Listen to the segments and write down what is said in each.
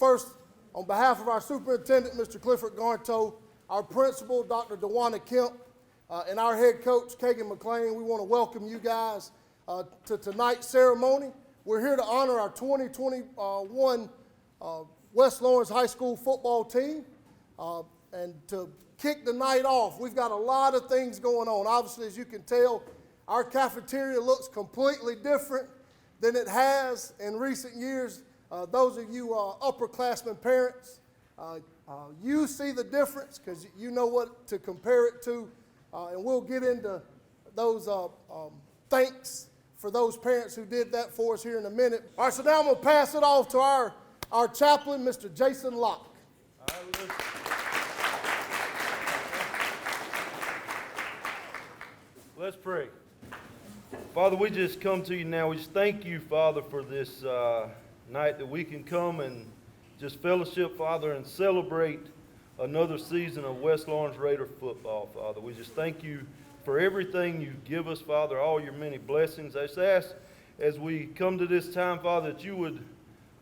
First, on behalf of our superintendent, Mr. Clifford Garnto, our principal, Dr. DeWanda Kemp, and our head coach, Kagan McLean, we want to welcome you guys to tonight's ceremony. We're here to honor our 2021 West Lawrence High School football team. And to kick the night off, we've got a lot of things going on. Obviously, as you can tell, our cafeteria looks completely different than it has in recent years. Those of you upperclassmen parents, you see the difference because you know what to compare it to. And we'll get into those thanks for those parents who did that for us here in a minute. All right, so now I'm going to pass it off to our chaplain, Mr. Jason Locke. Let's pray. Father, we just come to you now. We just thank you, Father, for this night that we can come and just fellowship, Father, and celebrate another season of West Lawrence Raider football, Father. We just thank you for everything you give us, Father, all your many blessings. I just ask as we come to this time, Father, that you would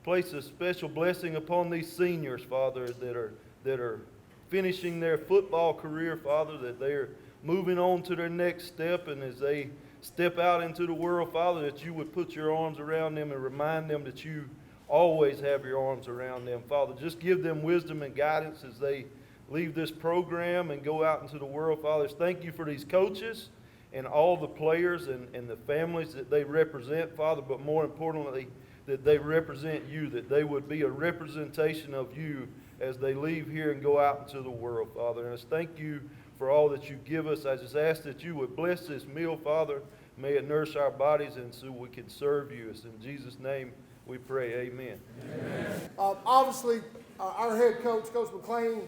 place a special blessing upon these seniors, Father, that are finishing their football career, Father, that they're moving on to their next step, and as they step out into the world, Father, that you would put your arms around them and remind them that you always have your arms around them, Father. Just give them wisdom and guidance as they leave this program and go out into the world, Father. Thank you for these coaches and all the players and the families that they represent, Father, but more importantly, that they represent you, that they would be a representation of you as they leave here and go out into the world, Father. And I just thank you for all that you give us. I just ask that you would bless this meal, Father. May it nourish our bodies and so we can serve you. It's in Jesus' name we pray. Amen. Amen. Obviously, our head coach, Coach McLean,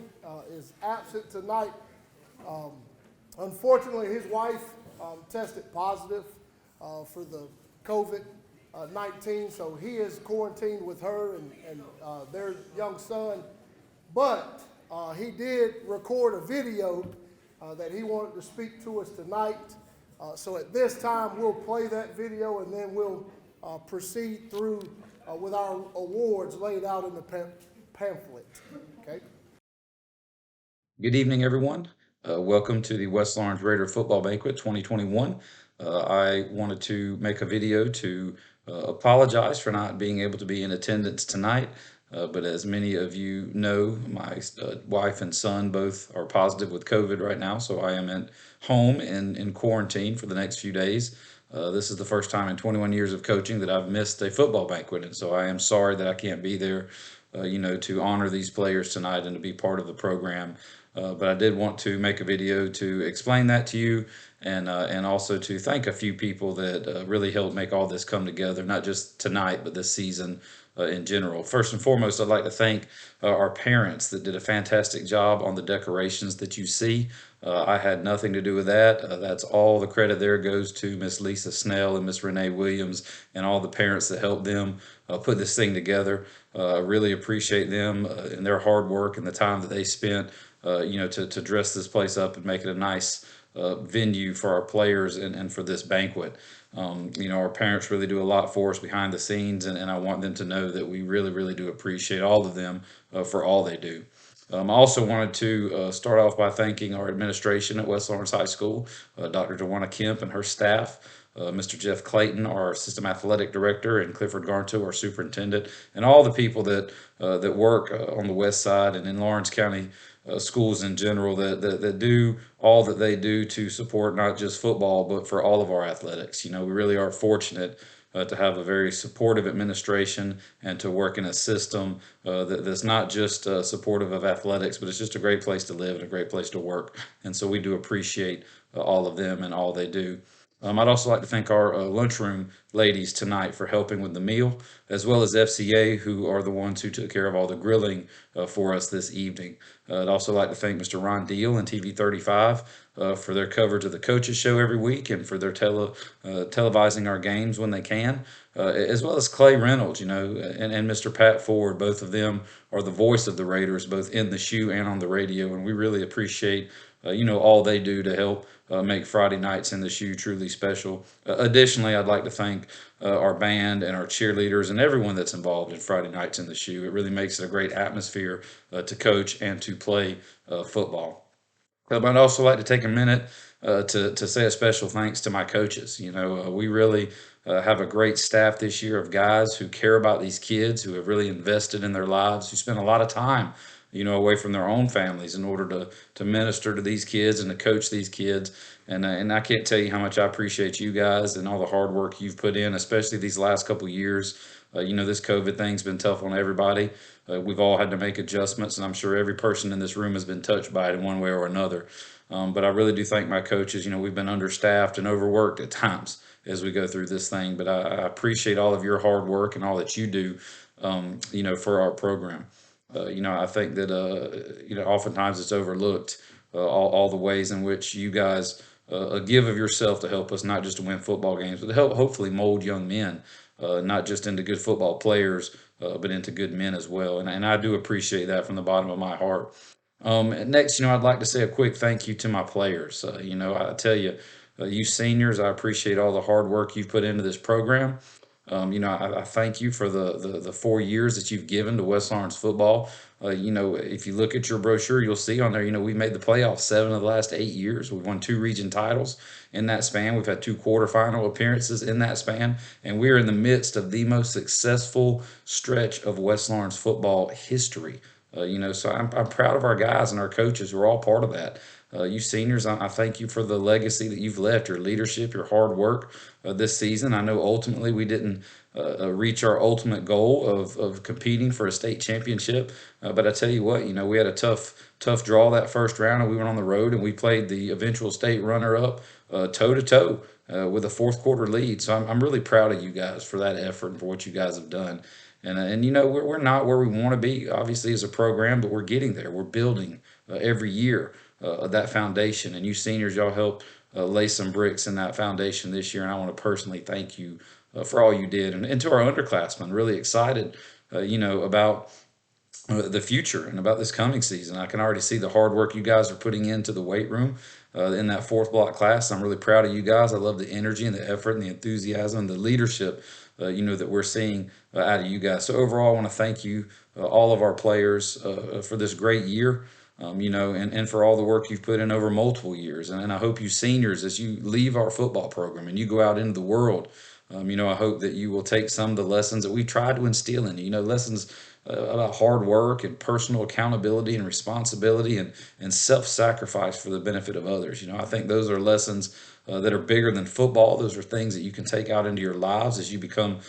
is absent tonight. Unfortunately, his wife tested positive for the COVID-19, so he is quarantined with her and their young son. But he did record a video that he wanted to speak to us tonight. So at this time, we'll play that video and then we'll proceed through with our awards laid out in the pamphlet. Okay. Good evening, everyone. Welcome to the West Lawrence Raider Football Banquet 2021. I wanted to make a video to apologize for not being able to be in attendance tonight. But as many of you know, my wife and son both are positive with COVID right now, so I am at home in quarantine for the next few days. This is the first time in 21 years of coaching that I've missed a football banquet, and so I am sorry that I can't be there, to honor these players tonight and to be part of the program. But I did want to make a video to explain that to you and also to thank a few people that really helped make all this come together, not just tonight, but this season in general. First and foremost, I'd like to thank our parents that did a fantastic job on the decorations that you see. I had nothing to do with that. That's all the credit there goes to Miss Lisa Snell and Miss Renee Williams and all the parents that helped them put this thing together. I really appreciate them and their hard work and the time that they spent to dress this place up and make it a nice venue for our players and for this banquet. Our parents really do a lot for us behind the scenes, and I want them to know that we really, really do appreciate all of them for all they do. I also wanted to start off by thanking our administration at West Lawrence High School, Dr. DeWanda Kemp and her staff, Mr. Jeff Clayton, our System Athletic Director, and Clifford Garnto, our Superintendent, and all the people that work on the West Side and in Lawrence County schools in general that do all that they do to support not just football, but for all of our athletics. We really are fortunate to have a very supportive administration and to work in a system that's not just supportive of athletics, but it's just a great place to live and a great place to work. And so we do appreciate all of them and all they do. I'd also like to thank our lunchroom ladies tonight for helping with the meal, as well as FCA, who are the ones who took care of all the grilling for us this evening. I'd also like to thank Mr. Ron Deal and TV 35 for their coverage of the coaches show every week and for their televising our games when they can, as well as Clay Reynolds, and Mr. Pat Ford. Both of them are the voice of the Raiders, both in the shoe and on the radio, and we really appreciate all they do to help make Friday nights in the shoe truly special. Additionally, I'd like to thank our band and our cheerleaders and everyone that's involved in Friday nights in the shoe. It really makes it a great atmosphere to coach and to play football. I'd also like to take a minute to say a special thanks to my coaches. We really have a great staff this year of guys who care about these kids, who have really invested in their lives, who spend a lot of time, away from their own families in order to minister to these kids and to coach these kids. And I can't tell you how much I appreciate you guys and all the hard work you've put in, especially these last couple years. This COVID thing's been tough on everybody. We've all had to make adjustments, and I'm sure every person in this room has been touched by it in one way or another. But I really do thank my coaches. We've been understaffed and overworked at times as we go through this thing, but I appreciate all of your hard work and all that you do, for our program. I think that, oftentimes it's overlooked, all the ways in which you guys give of yourself to help us, not just to win football games, but to help hopefully mold young men, not just into good football players, but into good men as well. And I do appreciate that from the bottom of my heart. Next, I'd like to say a quick thank you to my players. I tell you, you seniors, I appreciate all the hard work you've put into this program. I thank you for the 4 years that you've given to West Lawrence football. If you look at your brochure, you'll see on there, we made the playoffs 7 of the last 8 years. We've won 2 region titles in that span. We've had 2 quarterfinal appearances in that span. And we're in the midst of the most successful stretch of West Lawrence football history. So I'm proud of our guys and our coaches who are all part of that. You seniors, I thank you for the legacy that you've left, your leadership, your hard work this season. I know ultimately we didn't reach our ultimate goal of competing for a state championship, but I tell you what, we had a tough draw that first round, and we went on the road and we played the eventual state runner-up toe to toe with a fourth quarter lead. So I'm really proud of you guys for that effort and for what you guys have done. And we're not where we want to be, obviously, as a program, but we're getting there. We're building every year that foundation. And you seniors, y'all helped lay some bricks in that foundation this year. And I want to personally thank you for all you did. And to our underclassmen, really excited, about the future and about this coming season. I can already see the hard work you guys are putting into the weight room in that 4th block class. I'm really proud of you guys. I love the energy and the effort and the enthusiasm and the leadership that we're seeing out of you guys. So overall, I want to thank you, all of our players, for this great year, and for all the work you've put in over multiple years. And I hope you seniors, as you leave our football program and you go out into the world, I hope that you will take some of the lessons that we tried to instill in you, lessons about hard work and personal accountability and responsibility and self-sacrifice for the benefit of others. I think those are lessons that are bigger than football. Those are things that you can take out into your lives as you become,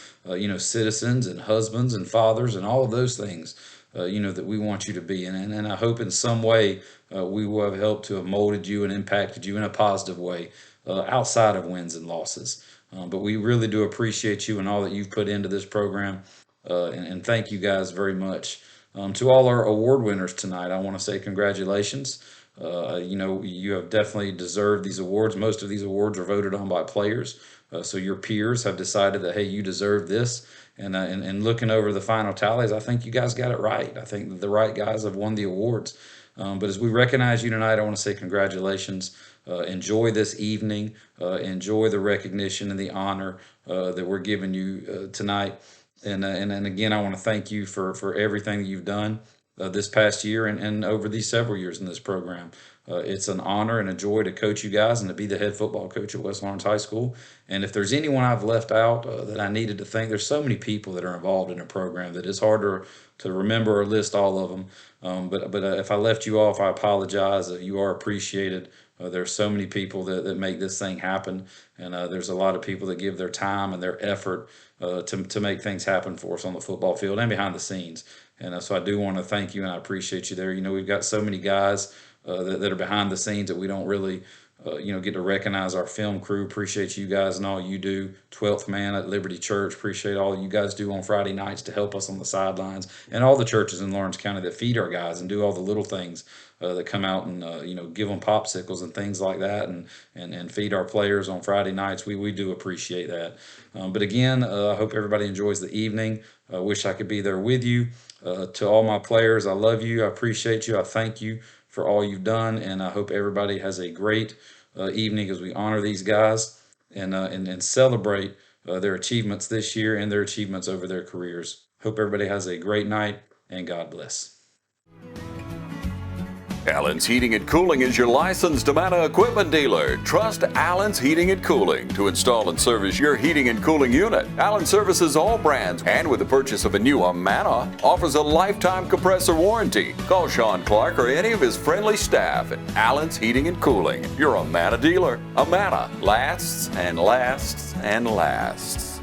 citizens and husbands and fathers and all of those things, that we want you to be. And I hope in some way we will have helped to have molded you and impacted you in a positive way outside of wins and losses. But we really do appreciate you and all that you've put into this program. And thank you guys very much. To all our award winners tonight, I want to say congratulations. You have definitely deserved these awards. Most of these awards are voted on by players. So your peers have decided that, hey, you deserve this. And looking over the final tallies, I think you guys got it right. I think the right guys have won the awards. But as we recognize you tonight, I want to say congratulations. Enjoy this evening. Enjoy the recognition and the honor that we're giving you tonight. And again, I want to thank you for everything that you've done this past year and over these several years in this program. It's an honor and a joy to coach you guys and to be the head football coach at West Lawrence High School. And if there's anyone I've left out that I needed to thank, there's so many people that are involved in a program that it's hard to remember or list all of them. But if I left you off, I apologize. You are appreciated. There's so many people that make this thing happen, and there's a lot of people that give their time and their effort to make things happen for us on the football field and behind the scenes. And so I do want to thank you, and I appreciate you there. We've got so many guys that are behind the scenes that we don't really get to recognize. Our film crew, appreciate you guys and all you do. 12th Man at Liberty Church, appreciate all you guys do on Friday nights to help us on the sidelines, and all the churches in Lawrence County that feed our guys and do all the little things that come out and give them popsicles and things like that, and feed our players on Friday nights. We do appreciate that. But again, I hope everybody enjoys the evening. I wish I could be there with you. To all my players, I love you. I appreciate you. I thank you for all you've done, and I hope everybody has a great evening as we honor these guys and celebrate their achievements this year and their achievements over their careers. Hope everybody has a great night, and God bless. Allen's Heating and Cooling is your licensed Amana equipment dealer. Trust Allen's Heating and Cooling to install and service your heating and cooling unit. Allen services all brands, and with the purchase of a new Amana, offers a lifetime compressor warranty. Call Sean Clark or any of his friendly staff at Allen's Heating and Cooling, your Amana dealer. Amana lasts and lasts and lasts.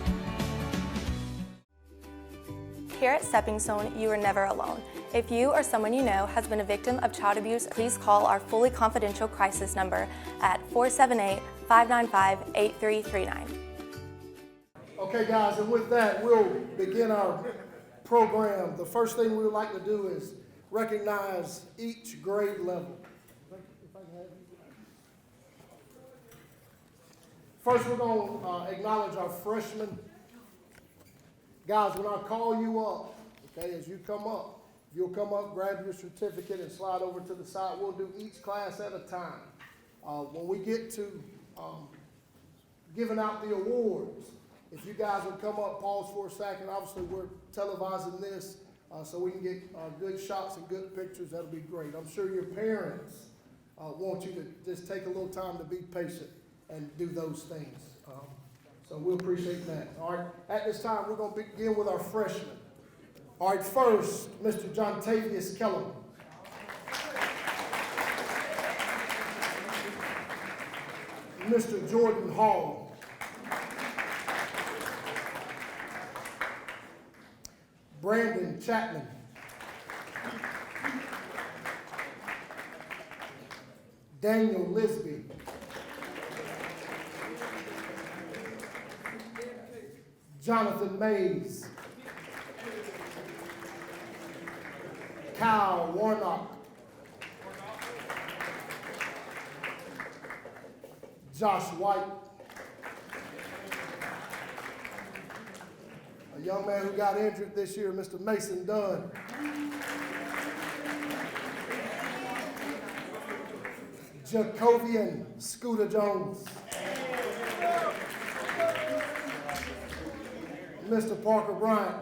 Here at Stepping Stone, you are never alone. If you or someone you know has been a victim of child abuse, please call our fully confidential crisis number at 478-595-8339. Okay, guys, and with that, we'll begin our program. The first thing we would like to do is recognize each grade level. First, we're going to acknowledge our freshmen. Guys, when I call you up, okay, as you come up, if you'll come up, grab your certificate and slide over to the side. We'll do each class at a time. When we get to giving out the awards, if you guys would come up, pause for a second. Obviously, we're televising this so we can get good shots and good pictures. That'll be great. I'm sure your parents want you to just take a little time to be patient and do those things. So we'll appreciate that. All right, at this time, we're going to begin with our freshmen. All right, first, Mr. Jontavius Kellum. Mr. Jordan Hall. Brandon Chapman. Daniel Lisby. Jonathan Mays. Kyle Warnock. Josh White. A young man who got injured this year, Mr. Mason Dunn. Jacovian Scooter Jones. Mr. Parker Bryant.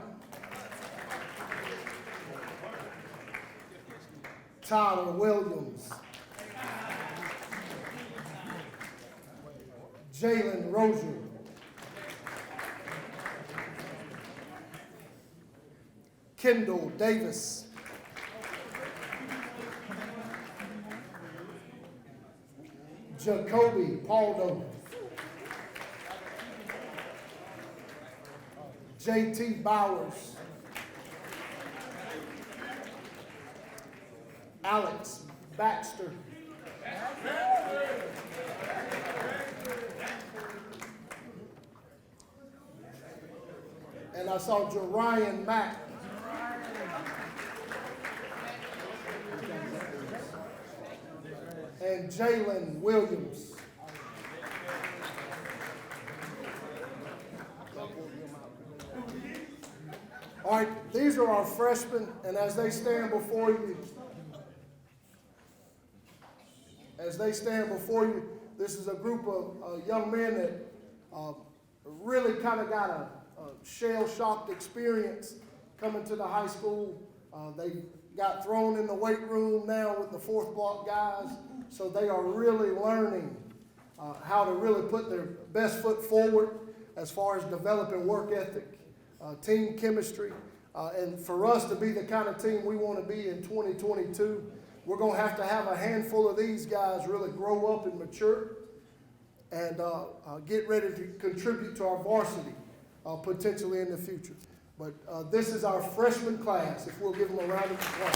Tyler Williams. Jalen Rozier. Kendall Davis. Jacoby Paldo. JT Bowers. Alex Baxter. And I saw Jerian Mack. And Jalen Williams. All right, these are our freshmen, and as they stand before you, this is a group of young men that really kind of got a shell-shocked experience coming to the high school. They got thrown in the weight room now with the fourth block guys, so they are really learning how to really put their best foot forward as far as developing work ethic, team chemistry, and for us to be the kind of team we want to be in 2022, we're going to have a handful of these guys really grow up and mature and get ready to contribute to our varsity potentially in the future. But this is our freshman class, if we'll give them a round of applause.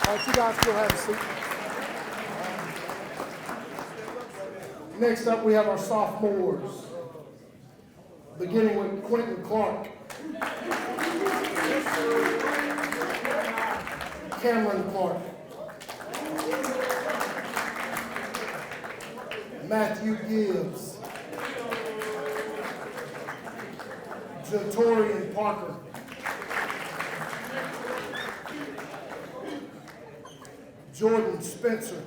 All right, you guys still have a seat. Next up, we have our sophomores, beginning with Quentin Clark, Cameron Clark, Matthew Gibbs, Jatorian Parker, Jordan Spencer,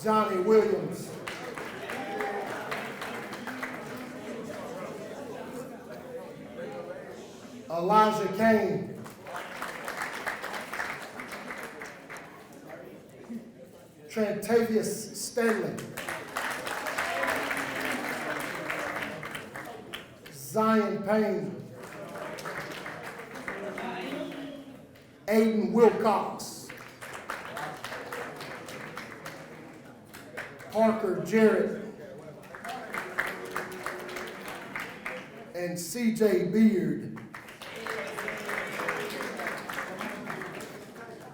Johnny Williams. Elijah Kane. Trentavious Stanley. Zion Payne. Aiden Wilcox. Parker Jarrett. And CJ Beard.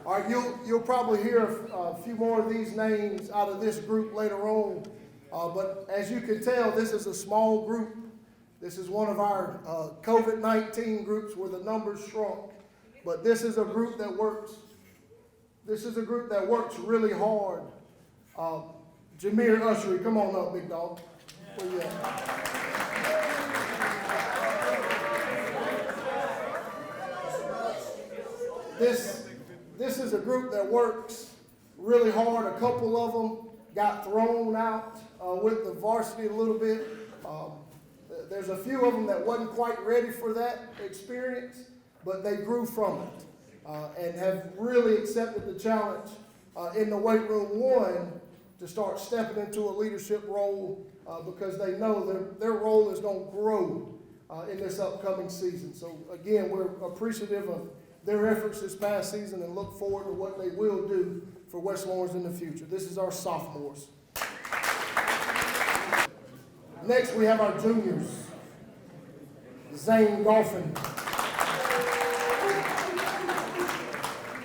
All right, you'll probably hear a few more of these names out of this group later on. But as you can tell, this is a small group. This is one of our COVID-19 groups where the numbers shrunk. But this is a group that works. This is a group that works really hard. Jameer Ushery, come on up, big dog. Where you at? This is a group that works really hard. A couple of them got thrown out with the varsity a little bit. There's a few of them that wasn't quite ready for that experience, but they grew from it and have really accepted the challenge in the weight room, one, to start stepping into a leadership role because they know their role is going to grow in this upcoming season. So again, we're appreciative of their efforts this past season and look forward to what they will do for West Lawrence in the future. This is our sophomores. Next, we have our juniors. Zane Golfin,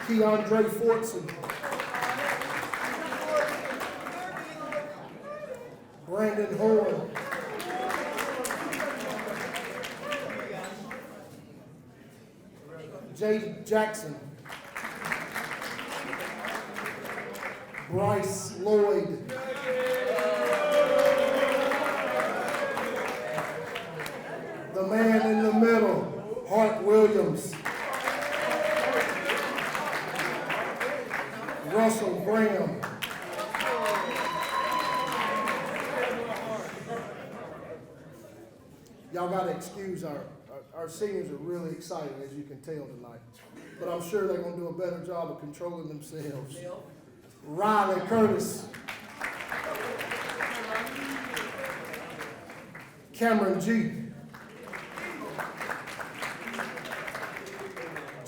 Keandre Fortson, Brandon Horn, Jaden Jackson, Bryce Lloyd, the man in the middle, Hart Williams, Russell Graham, y'all got to excuse our seniors are really excited, as you can tell tonight. But I'm sure they're going to do a better job of controlling themselves. Riley Curtis. Cameron G.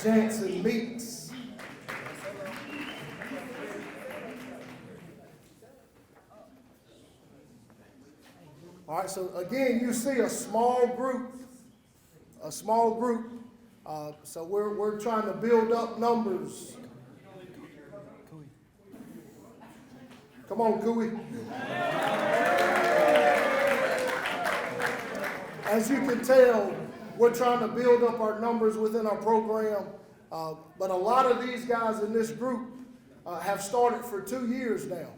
Jansen Meeks. All right, so again, you see a small group. So we're trying to build up numbers. Come on, Cooey. As you can tell, we're trying to build up our numbers within our program. But a lot of these guys in this group have started for 2 years now.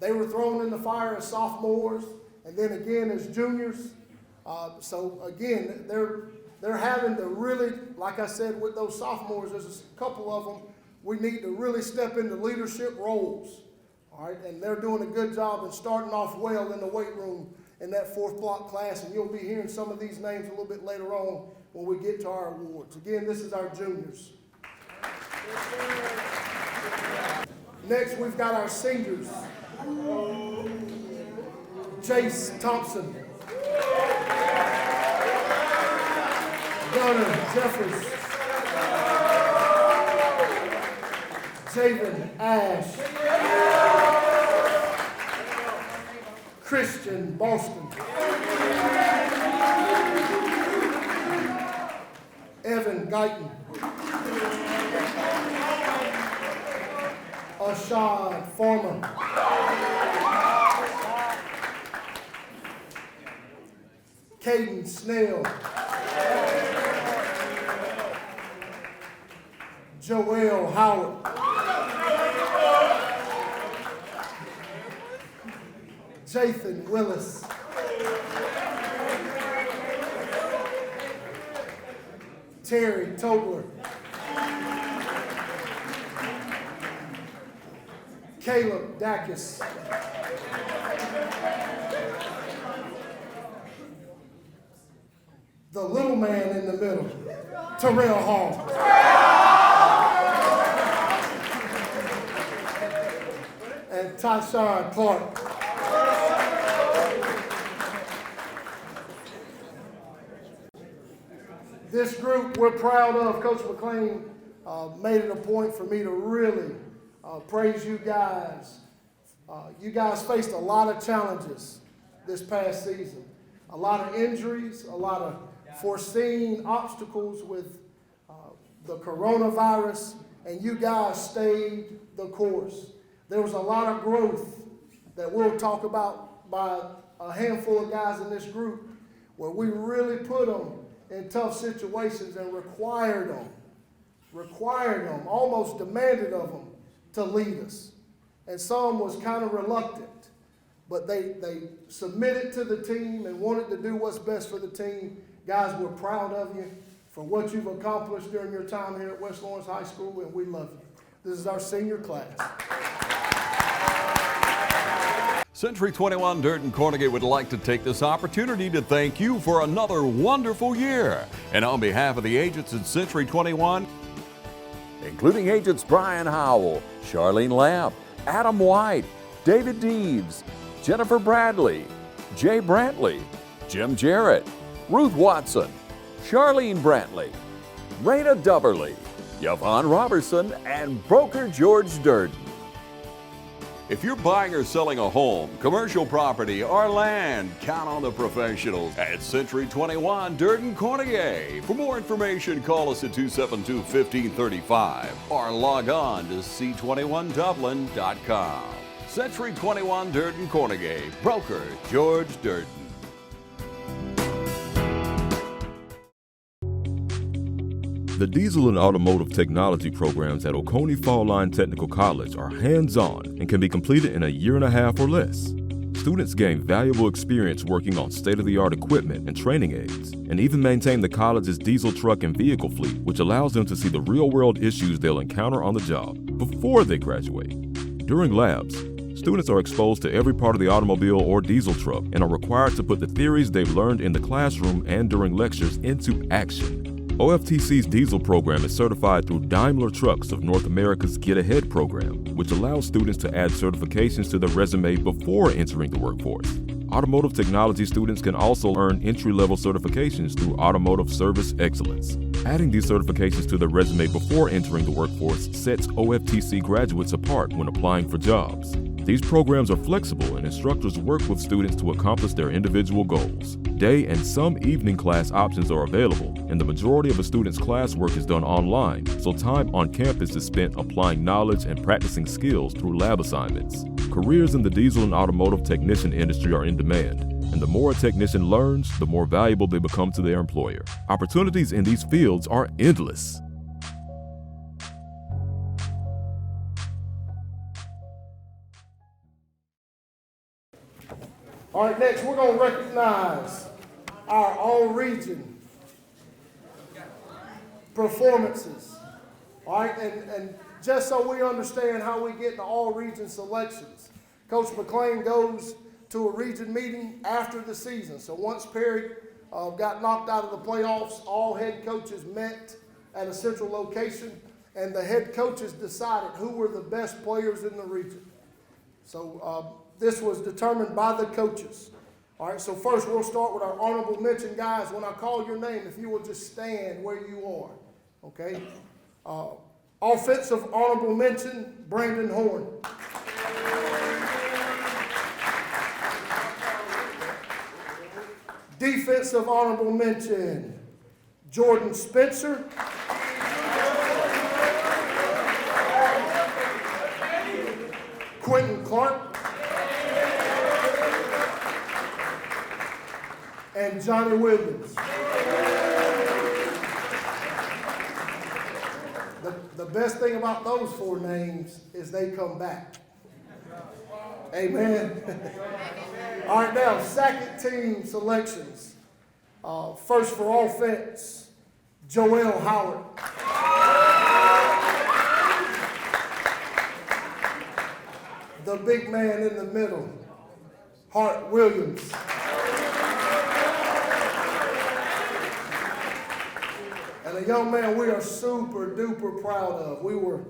They were thrown in the fire as sophomores and then again as juniors. So again, they're having to really, like I said, with those sophomores, there's a couple of them, we need to really step into leadership roles. All right, and they're doing a good job and starting off well in the weight room in that 4th block class, and you'll be hearing some of these names a little bit later on when we get to our awards. Again, this is our juniors. Next, we've got our seniors. Chase Thompson. Gunnar Jeffers. Javen Ash. Christian Boston. Evan Guyton. Ashad Farmer. Caden Snell. Joel Howard. Jathan Willis. Terry Tobler. Caleb Dacus. The little man in the middle, Terrell Hall. And Tyshawn Clark. This group we're proud of. Coach McLean made it a point for me to really praise you guys. You guys faced a lot of challenges this past season. A lot of injuries, a lot of foreseen obstacles with the coronavirus, and you guys stayed the course. There was a lot of growth that we'll talk about by a handful of guys in this group where we really put them in tough situations and required them, almost demanded of them to lead us. And some was kind of reluctant, but they submitted to the team and wanted to do what's best for the team. Guys, we're proud of you for what you've accomplished during your time here at West Lawrence High School, and we love you. This is our senior class. Century 21 Durden Cornegay would like to take this opportunity to thank you for another wonderful year. And on behalf of the agents at Century 21, including agents Brian Howell, Charlene Lamp, Adam White, David Deeves, Jennifer Bradley, Jay Brantley, Jim Jarrett, Ruth Watson, Charlene Brantley, Raina Dubberly, Yvonne Robertson, and broker George Durden. If you're buying or selling a home, commercial property, or land, count on the professionals at Century 21 Durden Cornegay. For more information, call us at 272-1535 or log on to c21dublin.com. Century 21 Durden Cornegay, broker George Durden. The diesel and automotive technology programs at Oconee Fall Line Technical College are hands-on and can be completed in a year and a half or less. Students gain valuable experience working on state-of-the-art equipment and training aids, and even maintain the college's diesel truck and vehicle fleet, which allows them to see the real-world issues they'll encounter on the job before they graduate. During labs, students are exposed to every part of the automobile or diesel truck and are required to put the theories they've learned in the classroom and during lectures into action. OFTC's diesel program is certified through Daimler Trucks of North America's Get Ahead program, which allows students to add certifications to their resume before entering the workforce. Automotive technology students can also earn entry-level certifications through Automotive Service Excellence. Adding these certifications to their resume before entering the workforce sets OFTC graduates apart when applying for jobs. These programs are flexible and instructors work with students to accomplish their individual goals. Day and some evening class options are available, and the majority of a student's classwork is done online, so time on campus is spent applying knowledge and practicing skills through lab assignments. Careers in the diesel and automotive technician industry are in demand, and the more a technician learns, the more valuable they become to their employer. Opportunities in these fields are endless. All right, next we're going to recognize our all-region performances. All right, and just so we understand how we get to all-region selections, Coach McLean goes to a region meeting after the season. So once Perry got knocked out of the playoffs, all head coaches met at a central location, and the head coaches decided who were the best players in the region. So this was determined by the coaches. All right, so first we'll start with our honorable mention guys. When I call your name, if you will just stand where you are, okay? Offensive honorable mention, Brandon Horn. Defensive honorable mention, Jordan Spencer. Quentin Clark. And Johnny Williams. The best thing about those four names is they come back. Amen. All right, now, second team selections. First for offense, Joel Howard. The big man in the middle, Hart Williams. And a young man we are super duper proud of. We were,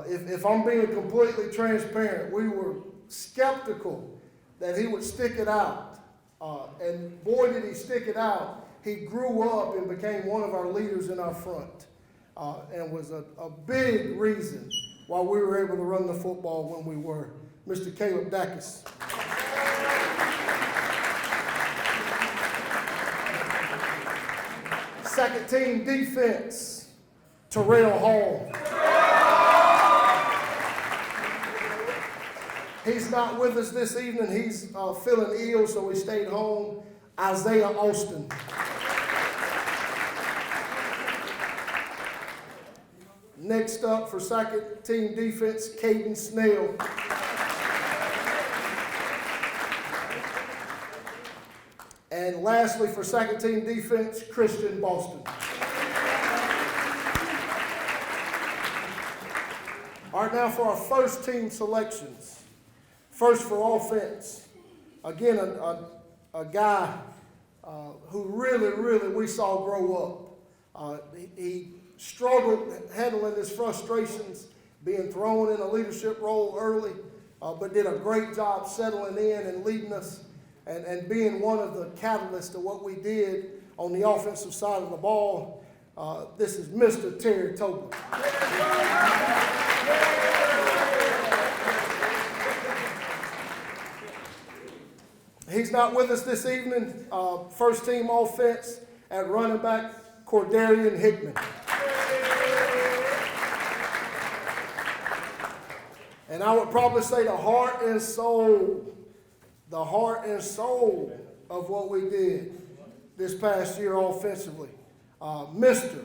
if I'm being completely transparent, we were skeptical that he would stick it out. And boy, did he stick it out. He grew up and became one of our leaders in our front. And was a big reason why we were able to run the football when we were. Mr. Caleb Dacus. Second team defense, Terrell Hall. He's not with us this evening. He's feeling ill, so he stayed home. Isaiah Austin. Next up for second team defense, Caden Snell. And lastly, for second team defense, Christian Boston. All right, now for our first team selections. First for offense. Again, a guy who really we saw grow up. He struggled handling his frustrations, being thrown in a leadership role early, but did a great job settling in and leading us. And being one of the catalysts of what we did on the offensive side of the ball. This is Mr. Terry Tobin. He's not with us this evening. First team offense at running back, Cordarian Hickman. And I would probably say the heart and soul of what we did this past year offensively, Mr.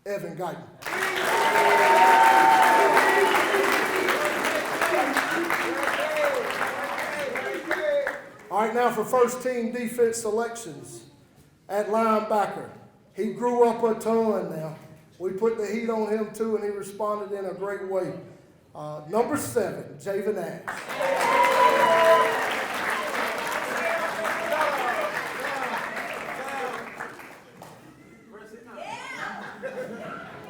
Evan Guyton. All right, now for first team defense selections at linebacker. He grew up a ton now. We put the heat on him too, and he responded in a great way. Number 7, Javen Ash.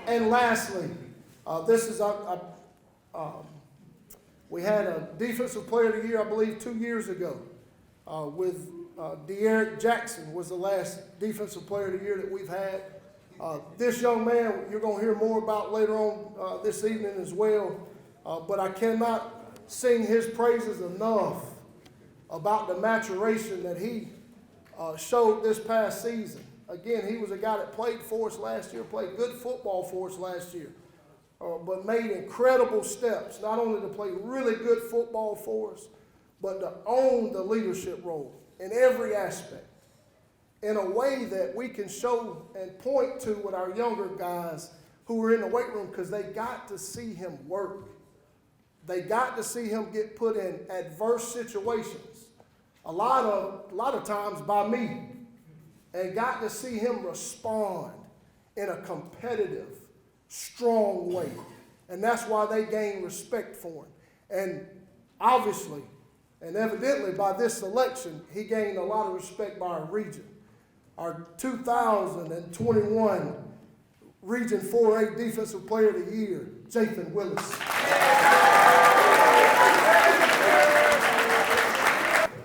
And lastly, this is we had a defensive player of the year, I believe, 2 years ago. With De'Eric Jackson was the last defensive player of the year that we've had. This young man, you're going to hear more about later on this evening as well. But I cannot sing his praises enough about the maturation that he showed this past season. Again, he was a guy that played for us last year, played good football for us last year, but made incredible steps, not only to play really good football for us, but to own the leadership role in every aspect in a way that we can show and point to with our younger guys who are in the weight room, because they got to see him work. They got to see him get put in adverse situations, a lot of times by me, and got to see him respond in a competitive, strong way. And that's why they gain respect for him. And obviously, and evidently by this selection, he gained a lot of respect by our region. Our 2021 Region 4A Defensive Player of the Year, Jathan Willis.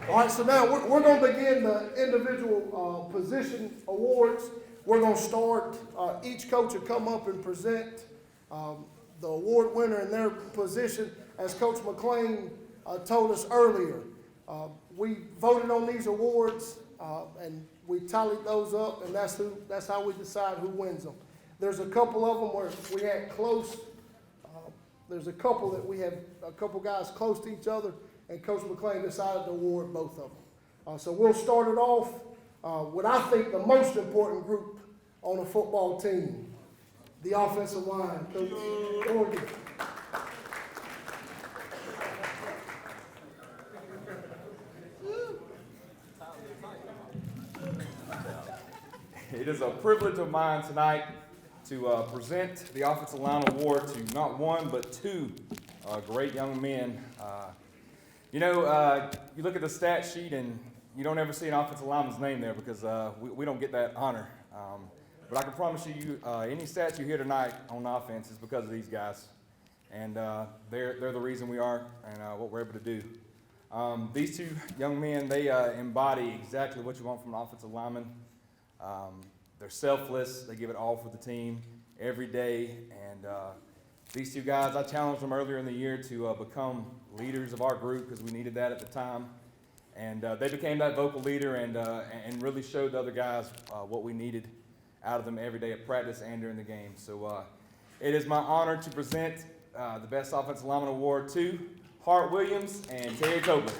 All right, so now we're going to begin the individual position awards. We're going to start, each coach will come up and present the award winner in their position. As Coach McLean told us earlier, we voted on these awards and we tallied those up, and that's how we decide who wins them. There's a couple of them where we had close, there's a couple that we had a couple guys close to each other, and Coach McLean decided to award both of them. So we'll start it off with, I think, the most important group on a football team, the offensive line. Coach Oregon. It is a privilege of mine tonight to present the Offensive Line Award to not one, but two great young men. You know, you look at the stat sheet and you don't ever see an offensive lineman's name there because we don't get that honor. But I can promise you, any stats you hear tonight on offense is because of these guys. And they're the reason we are and what we're able to do. These two young men, they embody exactly what you want from an offensive lineman. They're selfless. They give it all for the team every day. And these two guys, I challenged them earlier in the year to become leaders of our group because we needed that at the time. And they became that vocal leader and really showed the other guys what we needed out of them every day at practice and during the game. So it is my honor to present the Best Offensive Lineman Award to Hart Williams and Terry Tobler.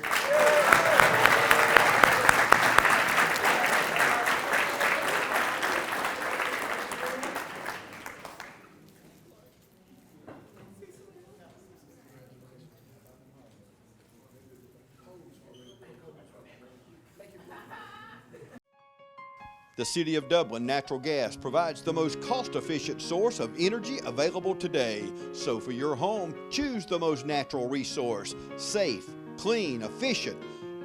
The City of Dublin Natural Gas provides the most cost-efficient source of energy available today. So for your home, choose the most natural resource. Safe, clean, efficient.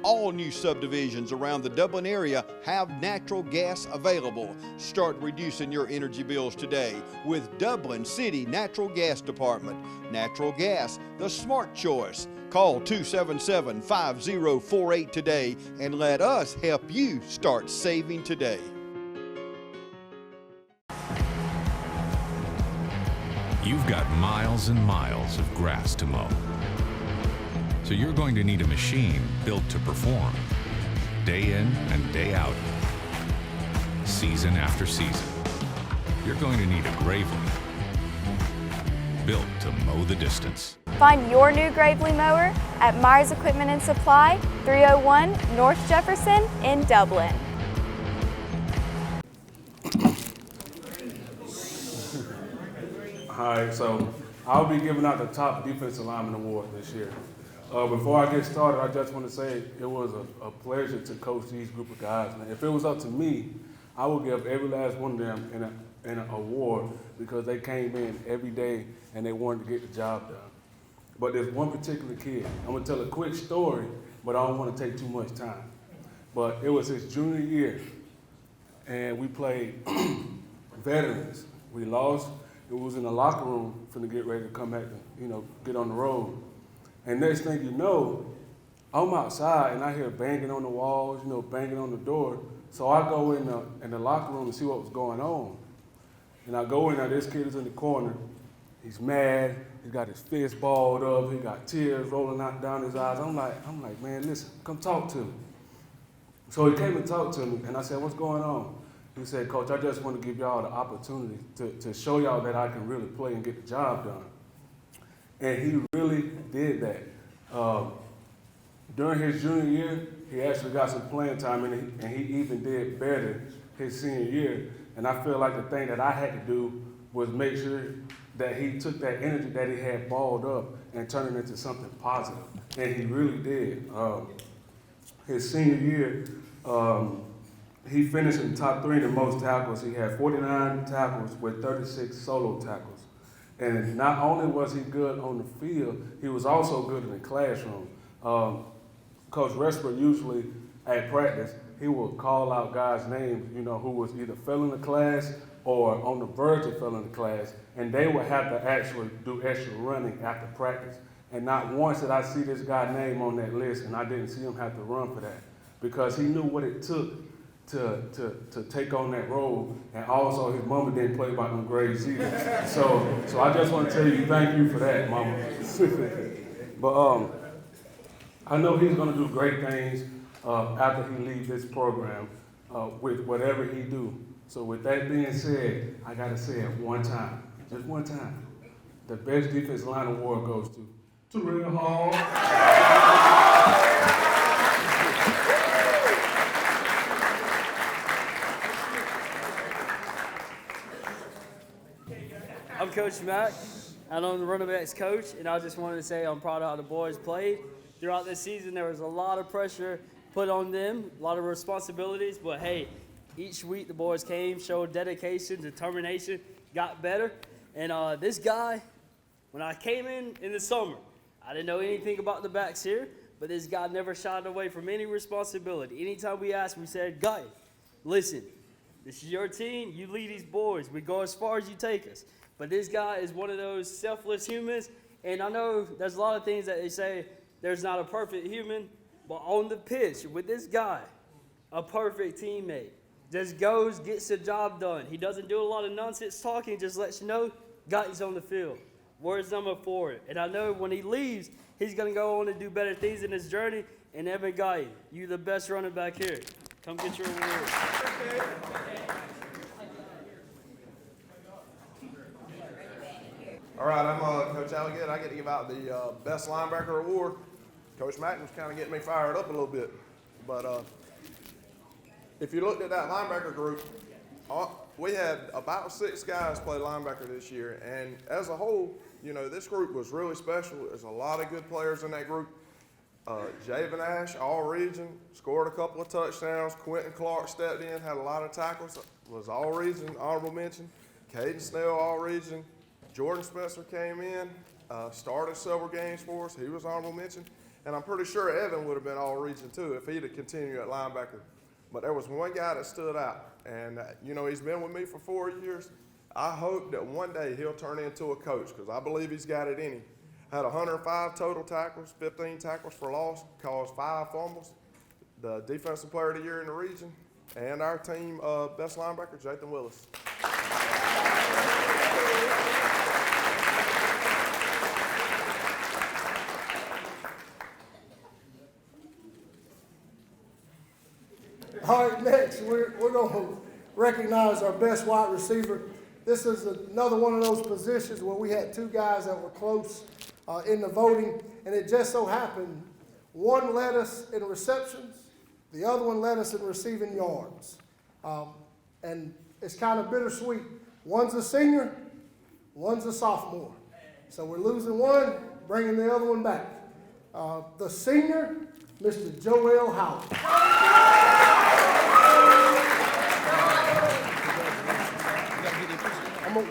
All new subdivisions around the Dublin area have natural gas available. Start reducing your energy bills today with Dublin City Natural Gas Department. Natural gas, the smart choice. Call 277-5048 today and let us help you start saving today. You've got miles and miles of grass to mow. So you're going to need a machine built to perform, day in and day out, season after season. You're going to need a Gravely, built to mow the distance. Find your new Gravely mower at Myers Equipment and Supply, 301 North Jefferson in Dublin. All right, so I'll be giving out the top defensive lineman award this year. Before I get started, I just want to say it was a pleasure to coach these group of guys. Man, if it was up to me, I would give every last one of them an award because they came in every day and they wanted to get the job done. But there's one particular kid. I'm gonna tell a quick story, but I don't want to take too much time. But it was his junior year, and we played veterans. We lost. It was in the locker room finna get ready to come back to, get on the road. And next thing you know, I'm outside and I hear banging on the walls, banging on the door. So I go in the locker room to see what was going on. And I go in there, this kid is in the corner. He's mad, he's got his fist balled up, he got tears rolling out down his eyes. I'm like, man, listen, come talk to me. So he came and talked to me and I said, what's going on? He said, Coach, I just want to give y'all the opportunity to show y'all that I can really play and get the job done. And he really did that. During his junior year, he actually got some playing time, and he even did better his senior year. And I feel like the thing that I had to do was make sure that he took that energy that he had balled up and turned it into something positive. And he really did. His senior year, he finished in the top 3 in the most tackles. He had 49 tackles with 36 solo tackles. And not only was he good on the field, he was also good in the classroom. Coach Resper usually at practice, he would call out guys' names, who was either failing the class or on the verge of failing the class, and they would have to actually do extra running after practice. And not once did I see this guy's name on that list, and I didn't see him have to run for that, because he knew what it took to take on that role, and also his mama didn't play by them grades either. So I just want to tell you thank you for that, mama. But I know he's going to do great things after he leaves this program with whatever he do. So with that being said, I got to say it one time, just one time. The best defensive line award goes to Terrell Hall. I'm Coach Mack, and I'm the running backs coach, and I just wanted to say I'm proud of how the boys played. Throughout this season, there was a lot of pressure put on them, a lot of responsibilities, but hey, each week the boys came, showed dedication, determination, got better. And this guy, when I came in the summer, I didn't know anything about the backs here, but this guy never shied away from any responsibility. Anytime we asked, we said, "Guy, listen, this is your team. You lead these boys. We go as far as you take us." But this guy is one of those selfless humans. And I know there's a lot of things that they say there's not a perfect human, but on the pitch with this guy, a perfect teammate. Just goes, gets the job done. He doesn't do a lot of nonsense talking, just lets you know, Guy's on the field. Word's number 4. And I know when he leaves, he's going to go on to do better things in his journey. And Evan Guy, you the best running back here. Come get your award. All right, I'm Coach Alligator. I get to give out the Best Linebacker Award. Coach Mack was kind of getting me fired up a little bit. But if you looked at that linebacker group, we had about 6 guys play linebacker this year. And as a whole, you know, this group was really special. There's a lot of good players in that group. Javen Ash, all-region, scored a couple of touchdowns. Quentin Clark stepped in, had a lot of tackles, was all-region, honorable mention. Caden Snell, all-region. Jordan Spencer came in, started several games for us. He was honorable mention. And I'm pretty sure Evan would have been all-region too if he'd have continued at linebacker. But there was one guy that stood out. And, you know, he's been with me for 4 years. I hope that one day he'll turn into a coach because I believe he's got it in him. Had 105 total tackles, 15 tackles for loss, caused 5 fumbles, the Defensive Player of the Year in the region, and our team best linebacker, Jathan Willis. All right, next, we're going to recognize our best wide receiver. This is another one of those positions where we had 2 guys that were close in the voting, and it just so happened one led us in receptions, the other one led us in receiving yards. And it's kind of bittersweet. One's a senior, one's a sophomore. So we're losing one, bringing the other one back. The senior, Mr. Joel Howard.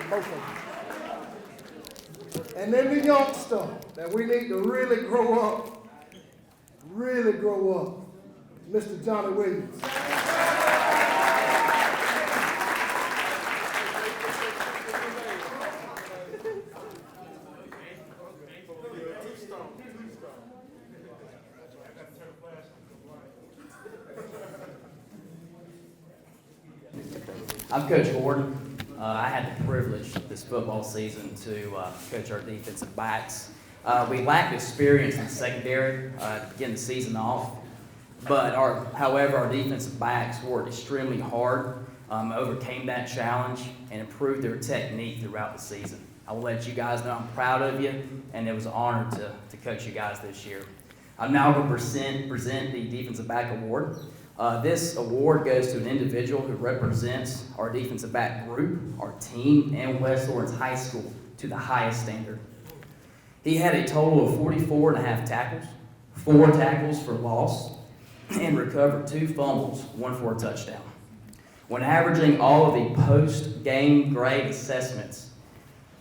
Both of them. And then the youngster that we need to really grow up, Mr. Johnny Williams. I'm Coach Gordon. I had the privilege this football season to coach our defensive backs. We lacked experience in the secondary to begin the season off, but however, our defensive backs worked extremely hard, overcame that challenge, and improved their technique throughout the season. I will let you guys know I'm proud of you, and it was an honor to coach you guys this year. I'm now going to present the Defensive Back Award. This award goes to an individual who represents our defensive back group, our team, and West Lawrence High School to the highest standard. He had a total of 44.5 tackles, 4 tackles for loss, and recovered 2 fumbles, 1 for a touchdown. When averaging all of the post-game grade assessments,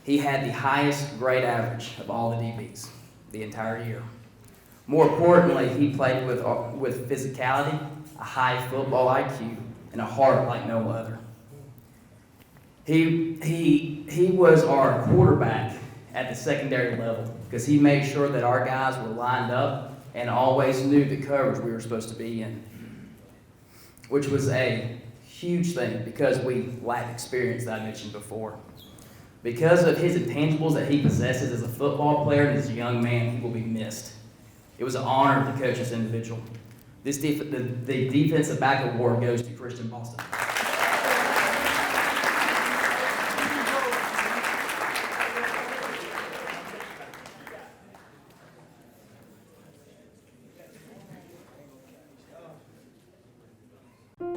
he had the highest grade average of all the DBs the entire year. More importantly, he played with physicality, a high football IQ, and a heart like no other. He was our quarterback at the secondary level because he made sure that our guys were lined up and always knew the coverage we were supposed to be in, which was a huge thing because we lacked experience that I mentioned before. Because of his intangibles that he possesses as a football player and as a young man, he will be missed. It was an honor to coach this individual. The Defensive Back Award goes to Christian Boston.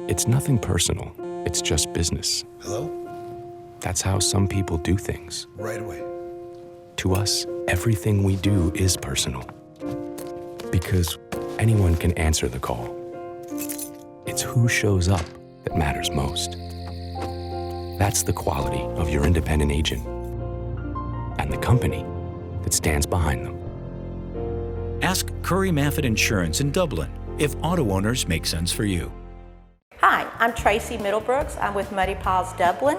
It's nothing personal. It's just business. Hello? That's how some people do things. Right away. To us, everything we do is personal. Because anyone can answer the call. It's who shows up that matters most. That's the quality of your independent agent and the company that stands behind them. Ask Curry Maffett Insurance in Dublin if auto owners make sense for you. Hi, I'm Tracy Middlebrooks. I'm with Muddy Paws Dublin.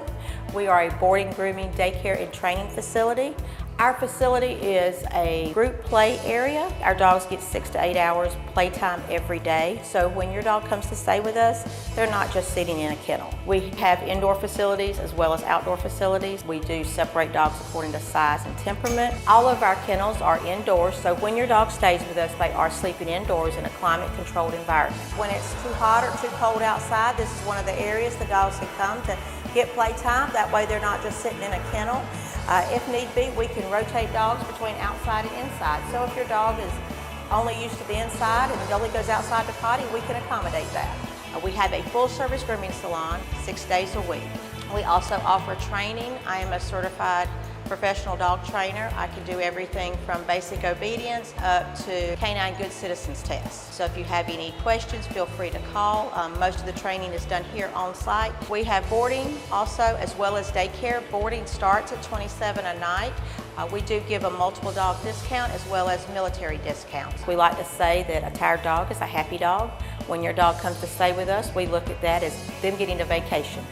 We are a boarding, grooming, daycare, and training facility. Our facility is a group play area. Our dogs get 6 to 8 hours playtime every day. So when your dog comes to stay with us, they're not just sitting in a kennel. We have indoor facilities as well as outdoor facilities. We do separate dogs according to size and temperament. All of our kennels are indoors, so when your dog stays with us, they are sleeping indoors in a climate-controlled environment. When it's too hot or too cold outside, this is one of the areas the dogs can come to get playtime. That way they're not just sitting in a kennel. If need be, we can rotate dogs between outside and inside. So if your dog is only used to the inside and only goes outside to potty, we can accommodate that. We have a full-service grooming salon 6 days a week. We also offer training. I am a certified professional dog trainer. I can do everything from basic obedience up to canine good citizens tests. So if you have any questions, feel free to call. Most of the training is done here on site. We have boarding also, as well as daycare. Boarding starts at $27 a night. We do give a multiple dog discount as well as military discounts. We like to say that a tired dog is a happy dog. When your dog comes to stay with us, we look at that as them getting a vacation.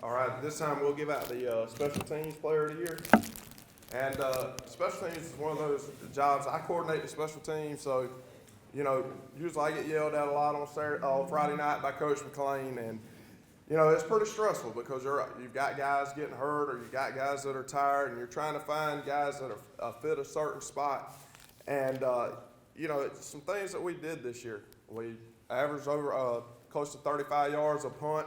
All right, this time we'll give out the Special Teams Player of the Year. And Special Teams is one of those jobs. I coordinate the Special Teams, so, you know, usually I get yelled at a lot on Friday night by Coach McLean, and, you know, it's pretty stressful because you've got guys getting hurt or you've got guys that are tired, and you're trying to find guys that are fit a certain spot. And, you know, it's some things that we did this year. We averaged over close to 35 yards a punt.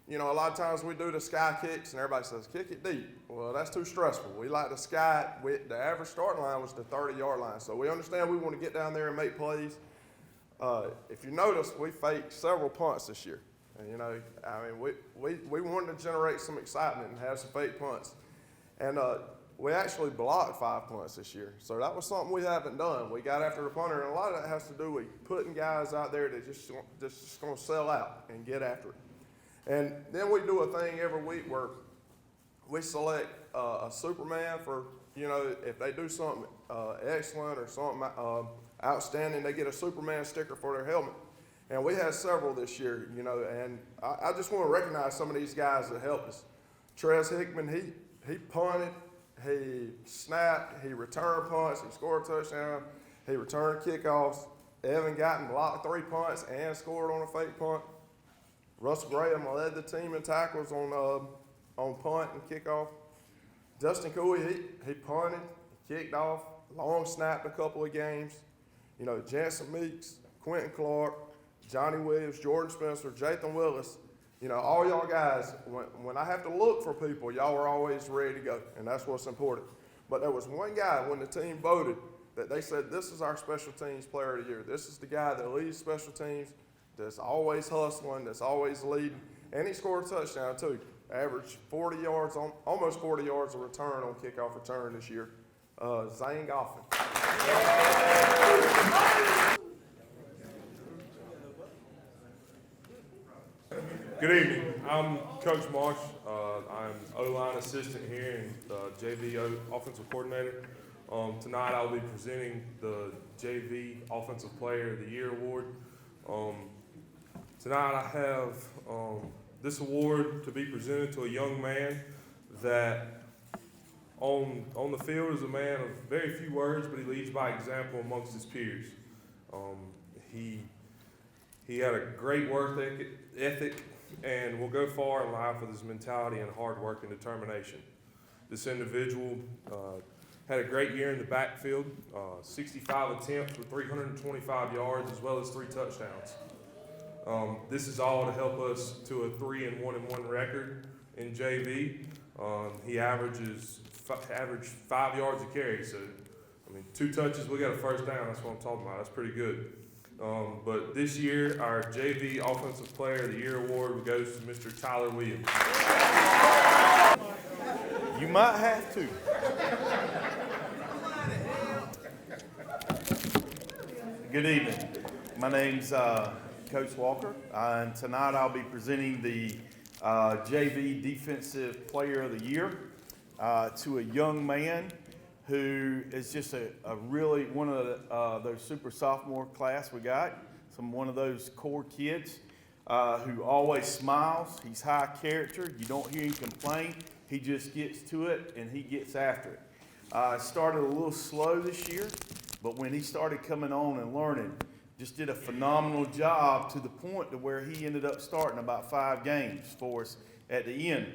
You know, a lot of times we do the sky kicks and everybody says, kick it deep. Well, that's too stressful. We like to sky it. The average starting line was the 30-yard line. So we understand we want to get down there and make plays. If you notice, we faked several punts this year. And, you know, I mean, we wanted to generate some excitement and have some fake punts. And we actually blocked 5 punts this year. So that was something we haven't done. We got after the punter, and a lot of that has to do with putting guys out there that just going to sell out and get after it. And then we do a thing every week where we select a Superman for, you know, if they do something excellent or something outstanding, they get a Superman sticker for their helmet. And we had several this year, you know, and I just want to recognize some of these guys that helped us. Trez Hickman, he punted, he snapped, he returned punts, he scored a touchdown, he returned kickoffs. Evan Guyton blocked 3 punts and scored on a fake punt. Russell Graham led the team in tackles on punt and kickoff. Justin Cooley, he punted, kicked off, long snapped a couple of games. You know, Jansen Meeks, Quentin Clark, Johnny Williams, Jordan Spencer, Jathan Willis, you know, all y'all guys, when I have to look for people, y'all are always ready to go, and that's what's important. But there was one guy when the team voted that they said, this is our Special Teams Player of the Year. This is the guy that leads special teams, that's always hustling, that's always leading, and he scored a touchdown too. Averaged 40 yards, almost 40 yards of return on kickoff return this year. Zane Goffin. Good evening. I'm Coach Marsh. I'm O-line assistant here and JV offensive coordinator. Tonight I'll be presenting the JV Offensive Player of the Year award. Tonight I have this award to be presented to a young man that on the field is a man of very few words, but he leads by example amongst his peers. He had a great work ethic and will go far in life with his mentality and hard work and determination. This individual had a great year in the backfield, 65 attempts for 325 yards as well as 3 touchdowns. This is all to help us to a 3-1-1 record in JV. He averaged 5 yards a carry. So, I mean, 2 touches, we got a first down. That's what I'm talking about. That's pretty good. But this year, our JV Offensive Player of the Year award goes to Mr. Tyler Williams. You might have to. Good evening. My name's Coach Walker, and tonight I'll be presenting the JV Defensive Player of the Year, to a young man who is just a really one of those super sophomore class we got. One of those core kids who always smiles. He's high character. You don't hear him complain. He just gets to it and he gets after it. Started a little slow this year, but when he started coming on and learning, just did a phenomenal job to the point to where he ended up starting about 5 games for us at the end.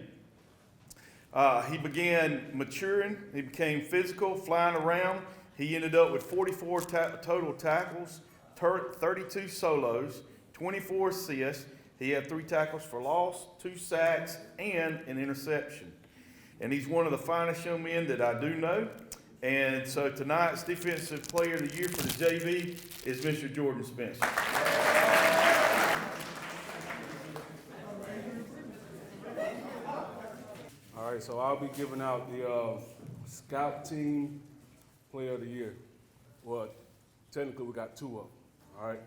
He began maturing. He became physical, flying around. He ended up with 44 total tackles, 32 solos, 24 assists. He had 3 tackles for loss, 2 sacks, and an interception. And he's one of the finest young men that I do know. And so tonight's Defensive Player of the Year for the JV is Mr. Jordan Spencer. All right, so I'll be giving out the Scout Team Player of the Year. Well, technically we got 2 of them, all right?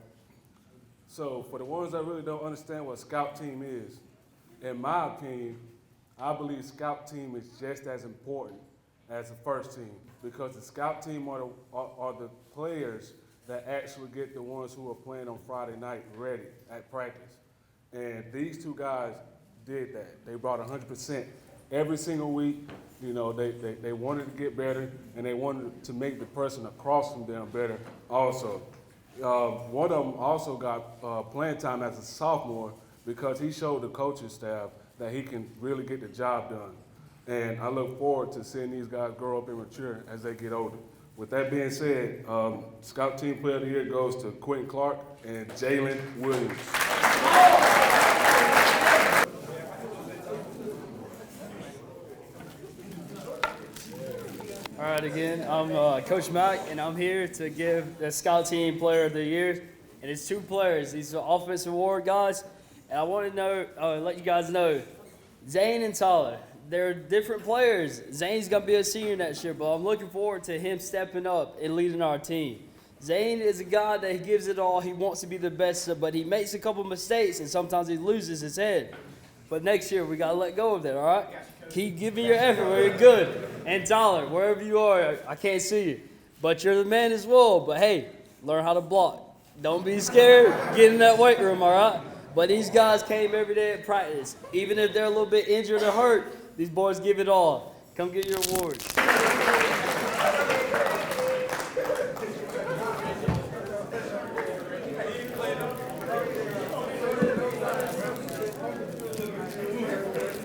So for the ones that really don't understand what Scout Team is, in my opinion, I believe Scout Team is just as important as the first team, because the Scout Team are the players that actually get the ones who are playing on Friday night ready at practice. And these 2 guys did that. They brought 100% every single week. You know, they wanted to get better, and they wanted to make the person across from them better also. One of them also got playing time as a sophomore because he showed the coaching staff that he can really get the job done. And I look forward to seeing these guys grow up and mature as they get older. With that being said, Scout Team Player of the Year goes to Quentin Clark and Jalen Williams. All right, again, I'm Coach Mack, and I'm here to give the Scout Team Player of the Year. And it's 2 players. These are offensive award guys. And I want to let you guys know, Zane and Tyler, they're different players. Zane's going to be a senior next year, but I'm looking forward to him stepping up and leading our team. Zane is a guy that he gives it all. He wants to be the best, but he makes a couple mistakes, and sometimes he loses his head. But next year, we got to let go of that, all right? Keep giving your effort where you're good. And Tyler, wherever you are, I can't see you, but you're the man as well. But, hey, learn how to block. Don't be scared. Get in that weight room, all right? But these guys came every day at practice. Even if they're a little bit injured or hurt, these boys give it all. Come get your awards.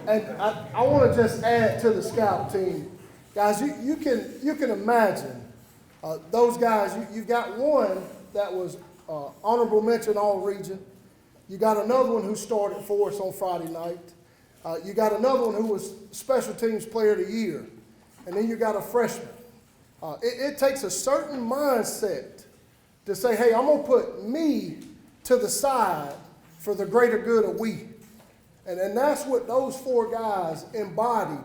And I want to just add to the Scout Team. Guys, you can imagine those guys. You've got one that was honorable mention all-region. You got another one who started for us on Friday night. You got another one who was Special Teams Player of the Year. And then you got a freshman. It takes a certain mindset to say, hey, I'm going to put me to the side for the greater good of we. And that's what those 4 guys embodied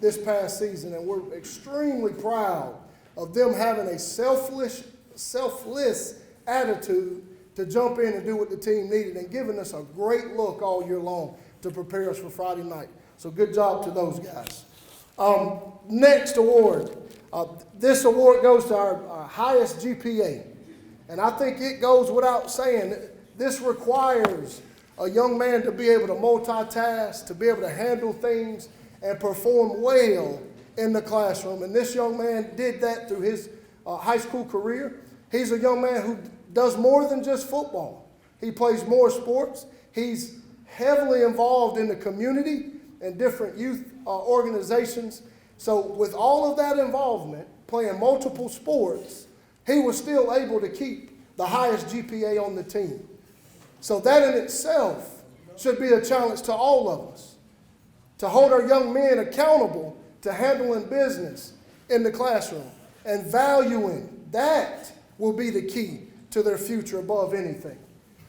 this past season. And we're extremely proud of them having a selfless attitude to jump in and do what the team needed and giving us a great look all year long to prepare us for Friday night. So good job to those guys. Next award. This award goes to our highest GPA. And I think it goes without saying, this requires a young man to be able to multitask, to be able to handle things and perform well in the classroom. And this young man did that through his high school career. He's a young man who does more than just football. He plays more sports. He's heavily involved in the community and different youth organizations. So with all of that involvement, playing multiple sports, he was still able to keep the highest GPA on the team. So that in itself should be a challenge to all of us, to hold our young men accountable to handling business in the classroom and valuing that will be the key to their future above anything.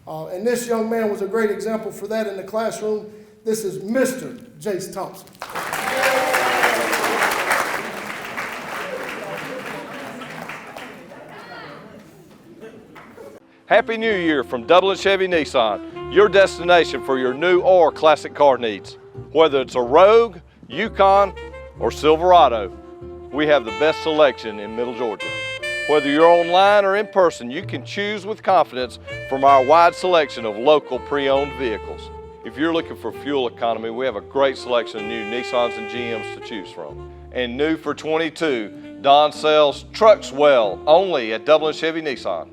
And this young man was a great example for that in the classroom. This is Mr. Jace Thompson. Happy New Year from Dublin Chevy Nissan, your destination for your new or classic car needs. Whether it's a Rogue, Yukon, or Silverado, we have the best selection in Middle Georgia. Whether you're online or in person, you can choose with confidence from our wide selection of local pre-owned vehicles. If you're looking for fuel economy, we have a great selection of new Nissans and GMs to choose from. And new for 22, Don sells trucks well, only at Dublin Chevy Nissan.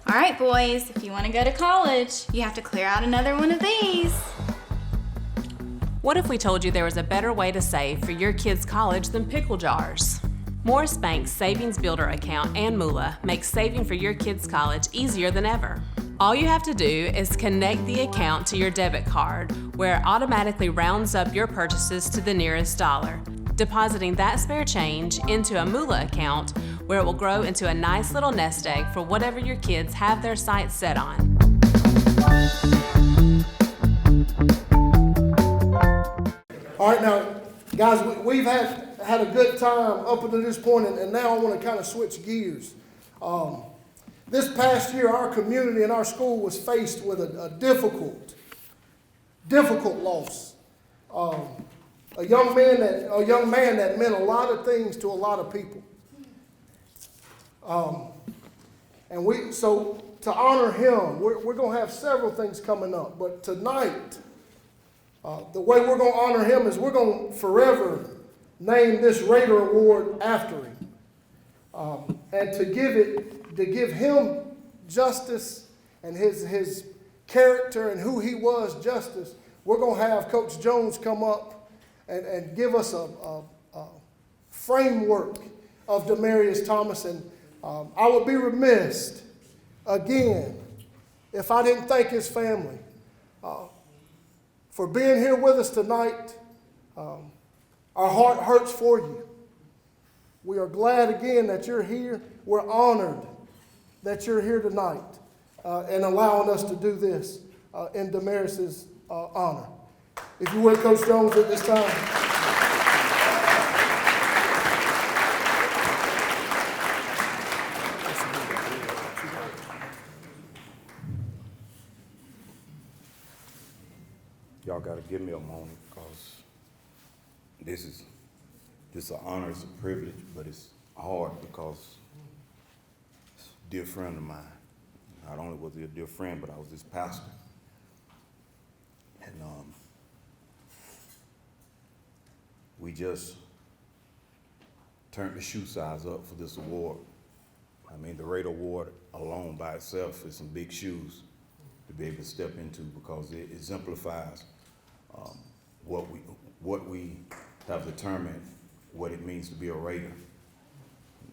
All right, boys, if you want to go to college, you have to clear out another one of these. What if we told you there was a better way to save for your kids' college than pickle jars? Morris Bank's Savings Builder account and moolah makes saving for your kids' college easier than ever. All you have to do is connect the account to your debit card, where it automatically rounds up your purchases to the nearest dollar, depositing that spare change into a moolah account where it will grow into a nice little nest egg for whatever your kids have their sights set on. All right, now, guys, we've had a good time up until this point, and now I want to kind of switch gears. This past year, our community and our school was faced with a difficult loss. A young man that meant a lot of things to a lot of people. So to honor him, we're going to have several things coming up, but tonight, the way we're going to honor him is we're going to forever name this Raider Award after him. And to give him justice and his character and who he was justice, we're going to have Coach Jones come up and give us a framework of Demarius Thomas. And I would be remiss, again, if I didn't thank his family for being here with us tonight. Our heart hurts for you. We are glad again that you're here. We're honored that you're here tonight and allowing us to do this in Demarius' honor. If you would, Coach Jones, at this time. Y'all got to give me a moment because this is an honor, it's a privilege, but it's hard because it's a dear friend of mine. Not only was he a dear friend, but I was his pastor. And we just turned the shoe size up for this award. I mean, the Raider Award alone by itself is some big shoes to be able to step into because it exemplifies what we have determined what it means to be a Raider.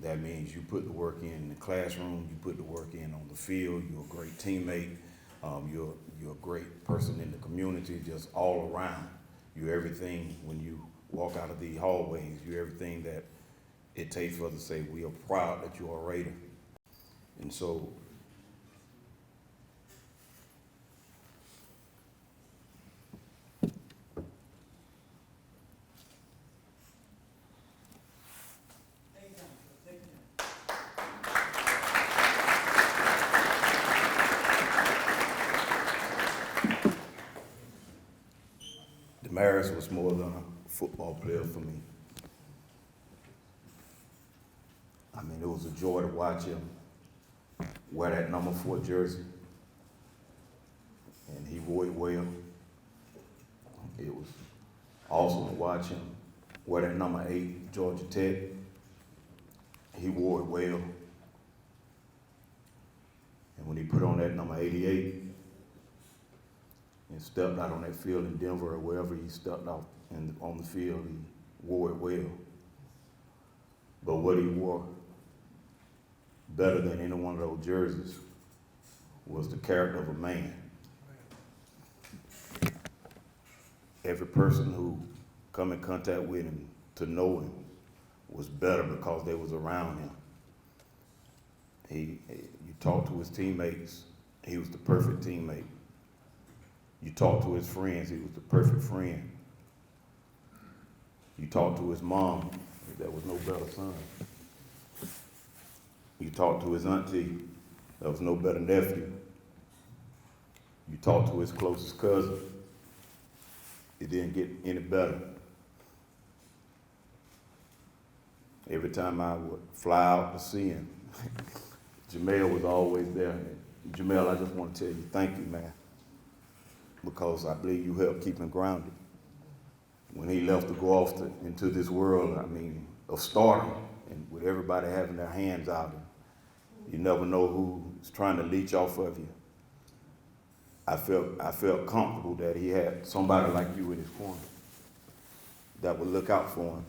That means you put the work in the classroom, you put the work in on the field, you're a great teammate, you're a great person in the community, just all around. You're everything when you walk out of the hallways, you're everything that it takes for us to say we are proud that you're a Raider. And so Demarius was more than a football player for me. I mean, it was a joy to watch him wear that number 4 jersey, and he wore it well. It was awesome to watch him wear that number 8, Georgia Tech. He wore it well. And when he put on that number 88, and stepped out on that field in Denver or wherever he stepped out on the field, he wore it well. But what he wore better than any one of those jerseys was the character of a man. Every person who come in contact with him to know him was better because they was around him. You talk to his teammates, he was the perfect teammate. You talk to his friends, he was the perfect friend. You talk to his mom, there was no better son. You talk to his auntie, there was no better nephew. You talk to his closest cousin. It didn't get any better. Every time I would fly out to see him, Jamel was always there. Jamel, I just want to tell you thank you, man, because I believe you helped keep him grounded. When he left to go off into this world, I mean, of stardom, and with everybody having their hands out, and you never know who's trying to leech off of you. I felt comfortable that he had somebody like you in his corner that would look out for him.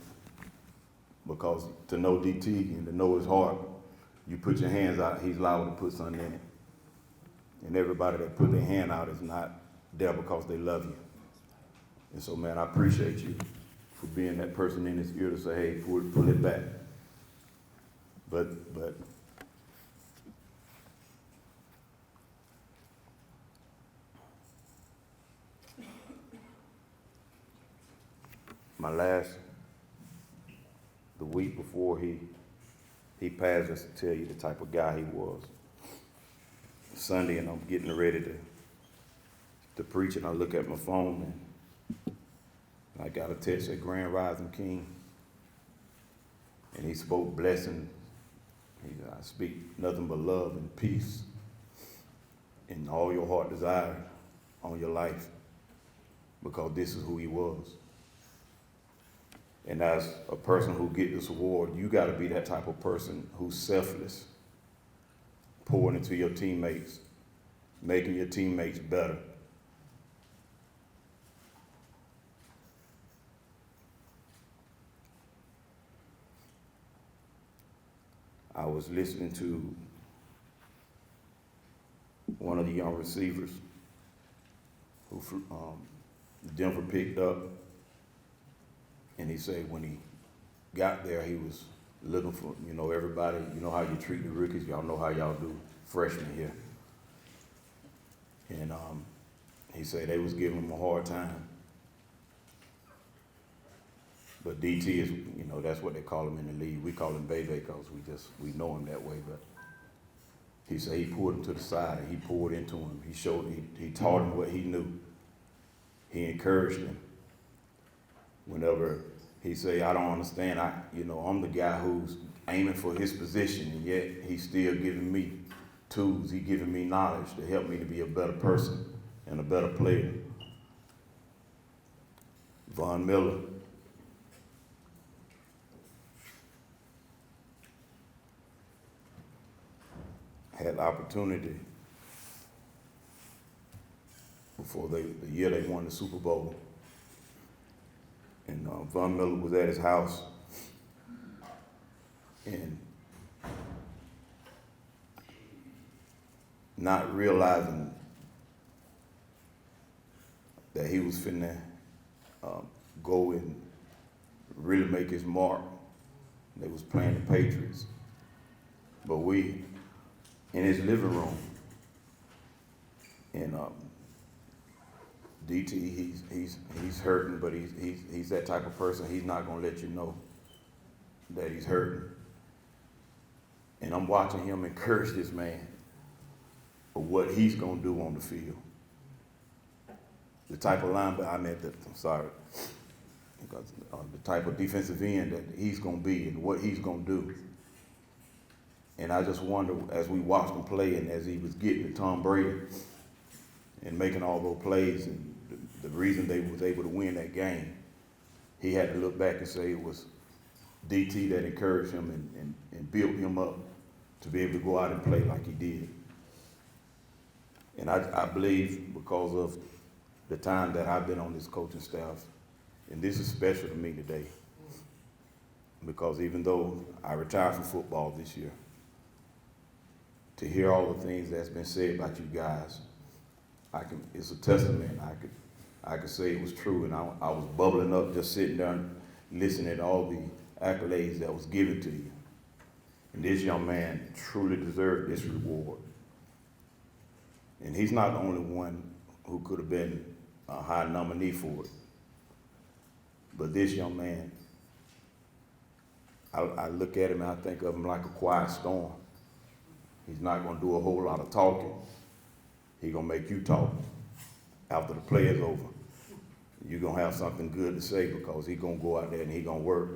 Because to know DT and to know his heart, you put your hands out, he's liable to put something in it. And everybody that put their hand out is not there because they love you. And so, man, I appreciate you for being that person in his ear to say, hey, pull it back. But the week before he passed, just to tell you the type of guy he was. Sunday, and I'm getting ready to preach, and I look at my phone, and I got a text at Grand Rising King, and he spoke blessing. I speak nothing but love and peace and all your heart desire on your life, because this is who he was. And as a person who gets this award, you got to be that type of person who's selfless, pouring into your teammates, making your teammates better. I was listening to one of the young receivers who Denver picked up. And he said when he got there, he was looking for, everybody, how you treat the rookies. Y'all know how y'all do freshmen here. And he said they was giving him a hard time. But DT is, that's what they call him in the league. We call him Bebe because we know him that way. But he said he pulled him to the side. He poured into him. He taught him what he knew. He encouraged him. Whenever he say, I don't understand, I'm the guy who's aiming for his position, and yet he's still giving me tools. He's giving me knowledge to help me to be a better person and a better player. Von Miller. Had the opportunity before the year they won the Super Bowl. And Von Miller was at his house, and not realizing that he was finna go and really make his mark. They was playing the Patriots. But we, in his living room, and DT, he's hurting, but he's that type of person. He's not gonna let you know that he's hurting. And I'm watching him encourage this man for what he's gonna do on the field. The type of linebacker, the type of defensive end that he's gonna be and what he's gonna do. And I just wonder, as we watched him play and as he was getting to Tom Brady and making all those plays, and the reason they was able to win that game, he had to look back and say it was DT that encouraged him and built him up to be able to go out and play like he did. And I believe because of the time that I've been on this coaching staff, and this is special to me today, because even though I retired from football this year, to hear all the things that's been said about you guys, it's a testament. I could say it was true, and I was bubbling up just sitting there listening to all the accolades that was given to you. And this young man truly deserved this reward. And he's not the only one who could have been a high nominee for it. But this young man, I look at him and I think of him like a quiet storm. He's not going to do a whole lot of talking. He gonna make you talk after the play is over. You're gonna have something good to say because he gonna go out there and he gonna work.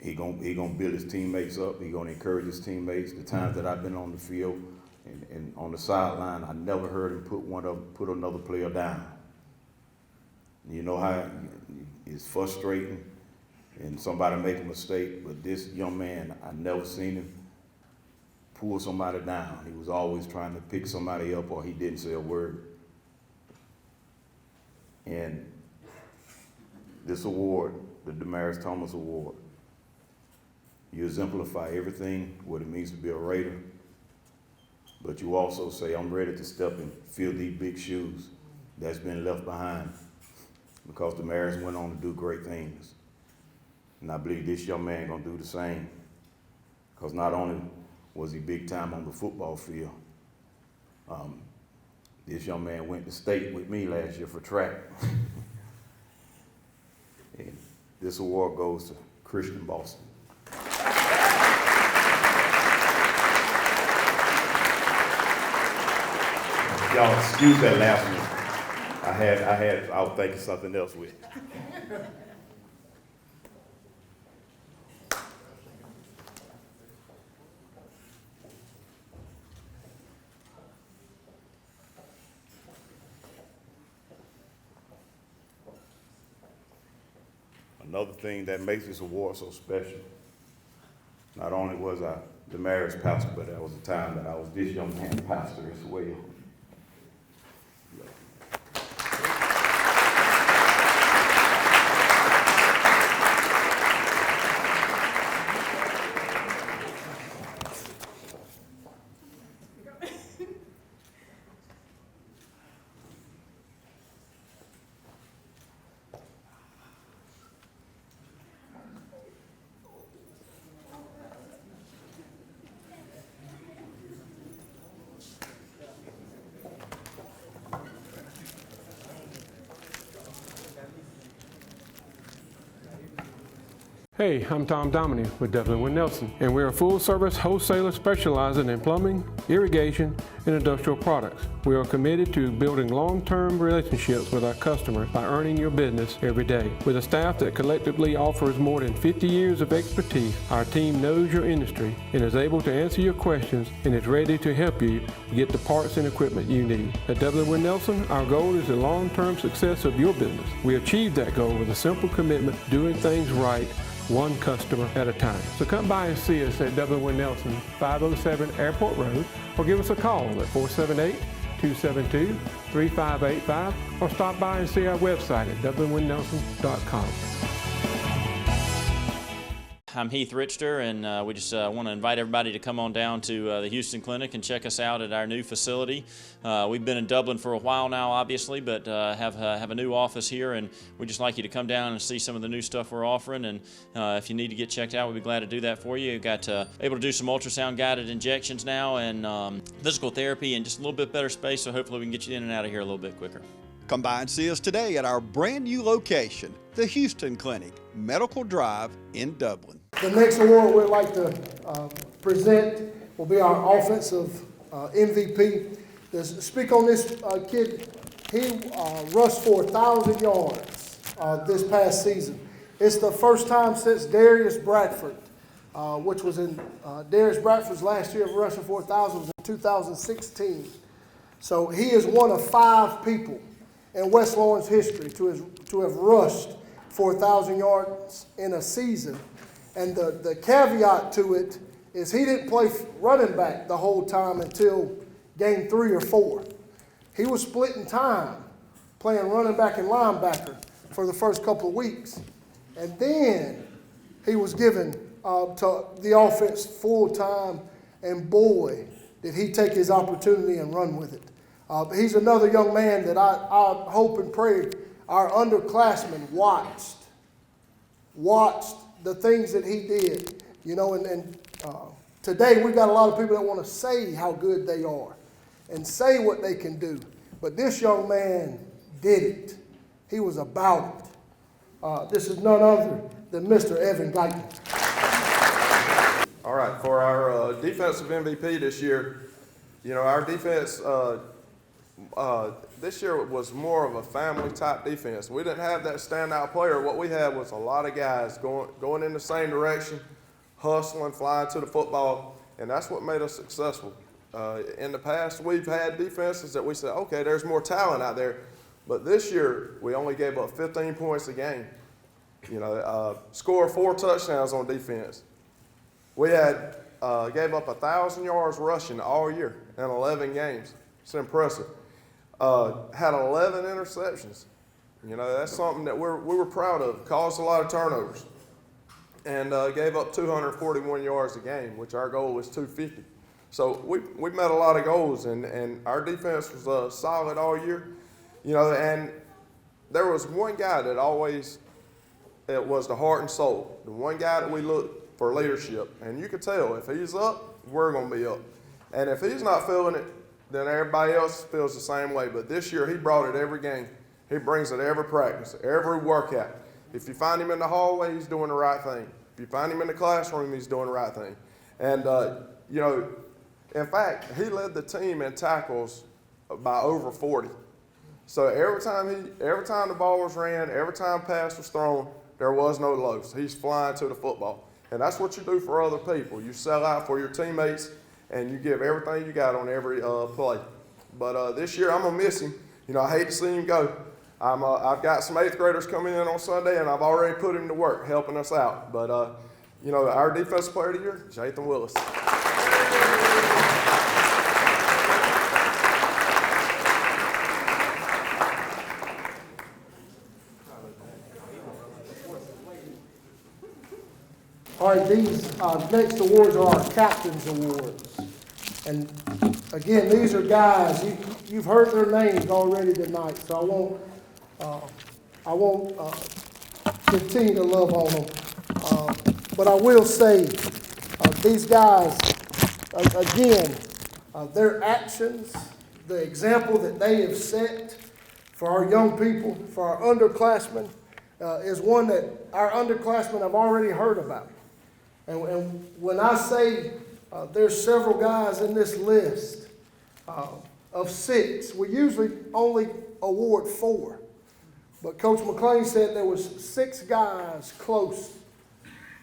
He gonna build his teammates up. He gonna encourage his teammates. The times that I've been on the field and on the sideline, I never heard him put another player down. You know how it's frustrating and somebody make a mistake, but this young man, I never seen him pull somebody down. He was always trying to pick somebody up, or he didn't say a word. And this award, the Demarius Thomas Award, you exemplify everything, what it means to be a Raider, but you also say, I'm ready to step and fill these big shoes that's been left behind, because Demarius went on to do great things. And I believe this young man gonna do the same, because not only was he big time on the football field, this young man went to state with me last year for track. And this award goes to Christian Boston. Y'all excuse that last one. I was thinking something else with it. Another thing that makes this award so special, not only was I Demarius pastor, but that was the time that I was this young man pastor as well. Hey, I'm Tom Dominy with Dublin Wind Nelson, and we're a full-service wholesaler specializing in plumbing, irrigation, and industrial products. We are committed to building long-term relationships with our customers by earning your business every day. With a staff that collectively offers more than 50 years of expertise, our team knows your industry and is able to answer your questions and is ready to help you get the parts and equipment you need. At Dublin Wind Nelson, our goal is the long-term success of your business. We achieve that goal with a simple commitment to doing things right, one customer at a time. So come by and see us at Dublin Wind Nelson, 507 Airport Road, or give us a call at 478-272-3585, or stop by and see our website at dublinwindnelson.com. I'm Heath Richter, and we just want to invite everybody to come on down to the Houston Clinic and check us out at our new facility. We've been in Dublin for a while now, obviously, but have a new office here, and we'd just like you to come down and see some of the new stuff we're offering. And if you need to get checked out, we'd be glad to do that for you. We've got able to do some ultrasound guided injections now, and physical therapy, and just a little bit better space, so hopefully we can get you in and out of here a little bit quicker. Come by and see us today at our brand new location, the Houston Clinic, Medical Drive in Dublin. The next award we'd like to present will be our offensive MVP. To speak on this kid, he rushed for 1,000 yards this past season. It's the first time since Darius Bradford, which was in Darius Bradford's last year of rushing for 1,000 was in 2016. So he is one of 5 people in West Lawrence history to have rushed for 1,000 yards in a season. And the caveat to it is he didn't play running back the whole time until game 3 or 4. He was splitting time playing running back and linebacker for the first couple of weeks. And then he was given to the offense full time, and boy, did he take his opportunity and run with it. He's another young man that I hope and pray our underclassmen watched the things that he did, you know, and today we've got a lot of people that want to say how good they are and say what they can do, but this young man did it. He was about it. This is none other than Mr. Evan Guyton. All right, for our defensive MVP this year, You know, our defense this year was more of a family-type defense. We didn't have that standout player. What we had was a lot of guys going in the same direction, hustling, flying to the football, and that's what made us successful. In the past, we've had defenses that we said, okay, there's more talent out there, but this year we only gave up 15 points a game. You know, scored 4 touchdowns on defense. We had gave up 1,000 yards rushing all year in 11 games. It's impressive. Had 11 interceptions. You know, that's something that we were proud of. Caused a lot of turnovers. And gave up 241 yards a game, which our goal was 250. So we met a lot of goals, and our defense was solid all year. You know, and there was one guy that always, it was the heart and soul. The one guy that we looked for leadership. And you could tell, if he's up, we're going to be up. And if he's not feeling it, then everybody else feels the same way. But this year, he brought it every game. He brings it every practice, every workout. If you find him in the hallway, he's doing the right thing. If you find him in the classroom, he's doing the right thing. And, you know, in fact, he led the team in tackles by over 40. So every time the ball was ran, every time pass was thrown, there was no loss. He's flying to the football. And that's what you do for other people. You sell out for your teammates, and you give everything you got on every play. But this year, I'm going to miss him. You know, I hate to see him go. I've got some 8th graders coming in on Sunday, and I've already put him to work helping us out. But, you know, our defensive player of the year, Jathan Willis. All right, these next awards are our Captain's Awards. And again, these are guys, you've heard their names already tonight, so I won't continue to love on them. But I will say, these guys, again, their actions, the example that they have set for our young people, for our underclassmen, is one that our underclassmen have already heard about. And when I say there's several guys in this list of 6, we usually only award 4. But Coach McClain said there was 6 guys close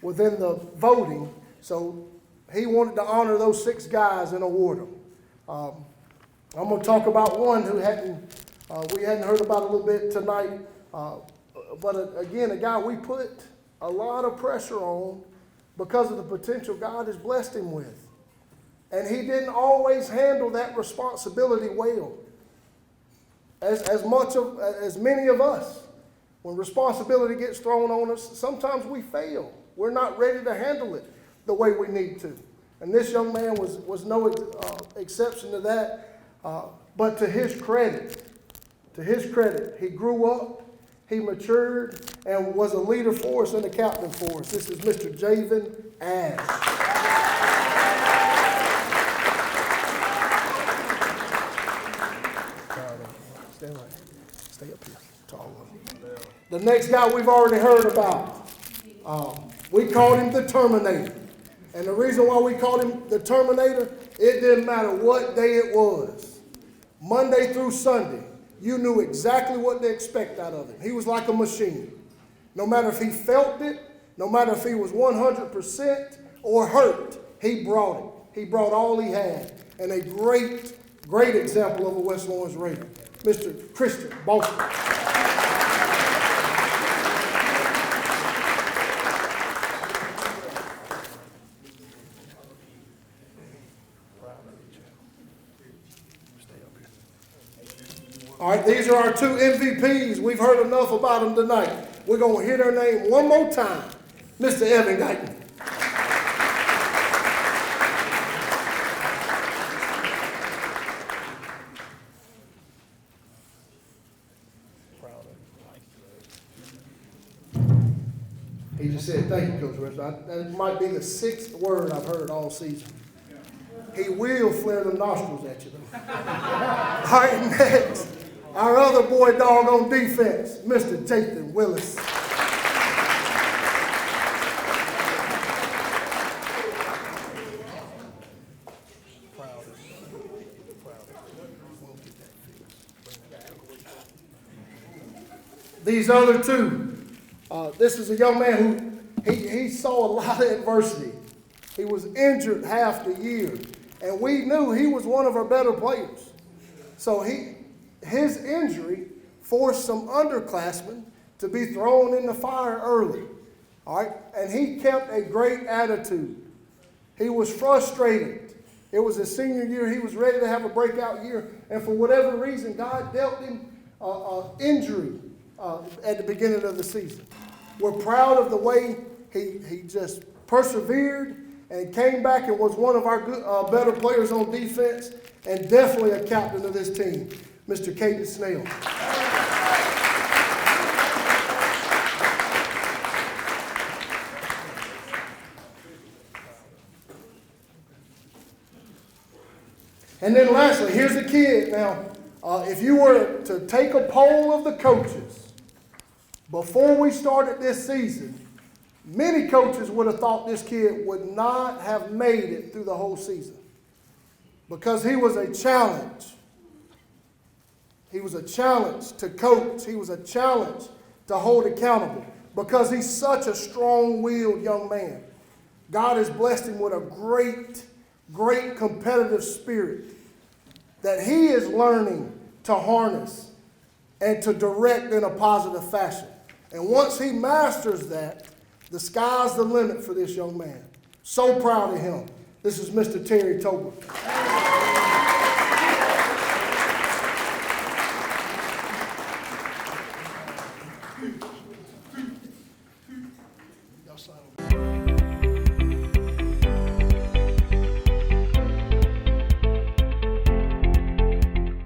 within the voting, so he wanted to honor those 6 guys and award them. I'm going to talk about one who we hadn't heard about a little bit tonight, but again, a guy we put a lot of pressure on because of the potential God has blessed him with. And he didn't always handle that responsibility well. As many of us, when responsibility gets thrown on us, sometimes we fail. We're not ready to handle it the way we need to. And this young man was no exception to that. But to his credit, he grew up, he matured, and was a leader for us and a captain for us. This is Mr. Javen Ash. Stay up here. The next guy we've already heard about. We called him the Terminator. And the reason why we called him the Terminator, it didn't matter what day it was. Monday through Sunday, you knew exactly what to expect out of him. He was like a machine. No matter if he felt it, no matter if he was 100% or hurt, he brought it. He brought all he had. And a great, great example of a West Lawrence Raider, Mr. Christian Bolton. All right, these are our 2 MVPs. We've heard enough about them tonight. We're going to hear their name one more time. Mr. Evan Guyton. He just said, thank you, Coach Rich. That might be the 6th word I've heard all season. He will flare the nostrils at you, though. All right, next. Our other boy dog on defense, Mr. Jathan Willis. these other two. This is a young man who he saw a lot of adversity. He was injured half the year, and we knew he was one of our better players. So his injury forced some underclassmen to be thrown in the fire early. All right, and he kept a great attitude. He was frustrated. It was his senior year. He was ready to have a breakout year, and for whatever reason, God dealt him injury at the beginning of the season. We're proud of the way he just persevered and came back and was one of our good, better players on defense, and definitely a captain of this team, Mr. Caden Snell. And then lastly, here's a kid. Now, if you were to take a poll of the coaches before we started this season, many coaches would have thought this kid would not have made it through the whole season because he was a challenge. He was a challenge to coach. He was a challenge to hold accountable because he's such a strong-willed young man. God has blessed him with a great competitive spirit that he is learning to harness and to direct in a positive fashion. And once he masters that, the sky's the limit for this young man. So proud of him. This is Mr. Terry Tobler.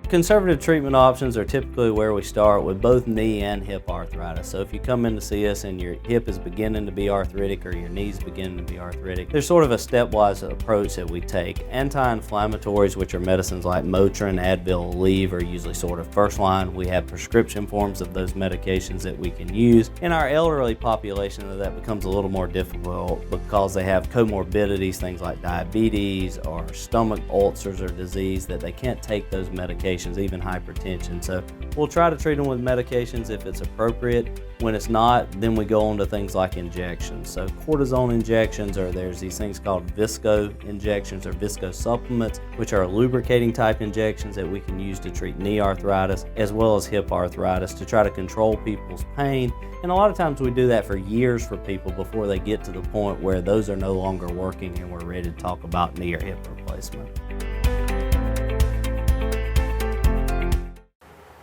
Conservative treatment options are typically where we start with both knee and hip arthritis. So if you come in to see us and your hip is beginning to be arthritic or your knee's beginning to be arthritic, there's sort of a stepwise approach that we take. Anti-inflammatories, which are medicines like Motrin, Advil, Aleve, are usually sort of first line. We have prescription forms of those medications that we can use. In our elderly population, that becomes a little more difficult because they have comorbidities, things like diabetes or stomach ulcers or disease, that they can't take those medications, even hypertension. So we'll try to treat them with medications if it's appropriate. When it's not, then we go on to things like injections. So cortisone injections, or there's these things called visco injections or visco supplements, which are lubricating type injections that we can use to treat knee arthritis as well as hip arthritis to try to control people's pain. And a lot of times we do that for years for people before they get to the point where those are no longer working and we're ready to talk about knee or hip replacement.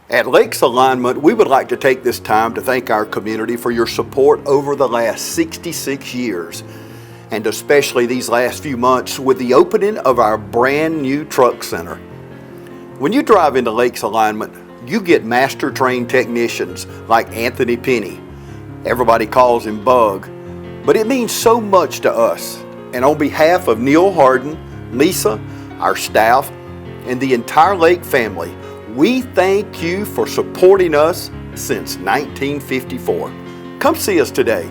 At Lakes Alignment, we would like to take this time to thank our community for your support over the last 66 years, and especially these last few months with the opening of our brand new truck center. When you drive into Lakes Alignment, you get master trained technicians like Anthony Penny. Everybody calls him Bug, but it means so much to us. And on behalf of Neil Harden, Lisa, our staff, and the entire Lake family, we thank you for supporting us since 1954. Come see us today.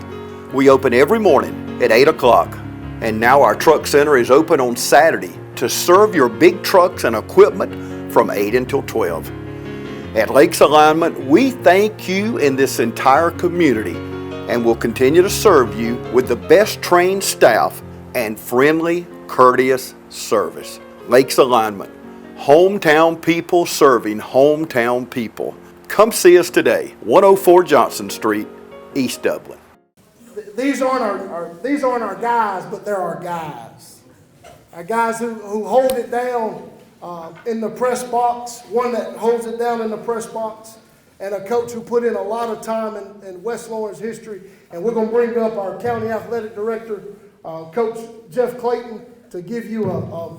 We open every morning at 8 o'clock, and now our truck center is open on Saturday to serve your big trucks and equipment from 8 until 12. At Lakes Alignment, we thank you and this entire community, and will continue to serve you with the best trained staff and friendly, courteous service. Lakes Alignment. Hometown people serving hometown people. Come see us today, 104 Johnson Street, East Dublin. These aren't our guys, but they're our guys. Our guys who hold it down in the press box, one that holds it down in the press box, and a coach who put in a lot of time in West Lawrence history. And we're going to bring up our county athletic director, Coach Jeff Clayton, to give you a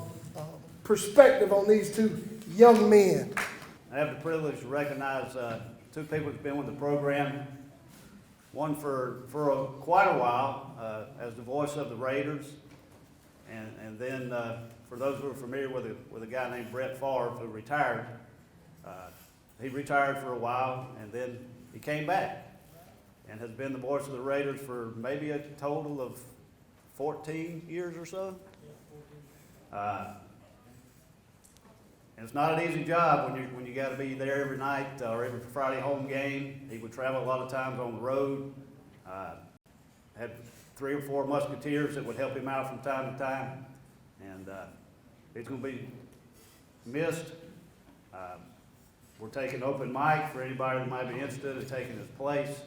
perspective on these two young men. I have the privilege to recognize two people who've been with the program. One for quite a while as the voice of the Raiders, and then for those who are familiar with a guy named Brett Favre who retired. He retired for a while, and then he came back and has been the voice of the Raiders for maybe a total of 14 years or so. And it's not an easy job when you got to be there every night or every Friday home game. He would travel a lot of times on the road. Had 3 or 4 musketeers that would help him out from time to time. And he's going to be missed. We're taking open mic for anybody that might be interested in taking his place.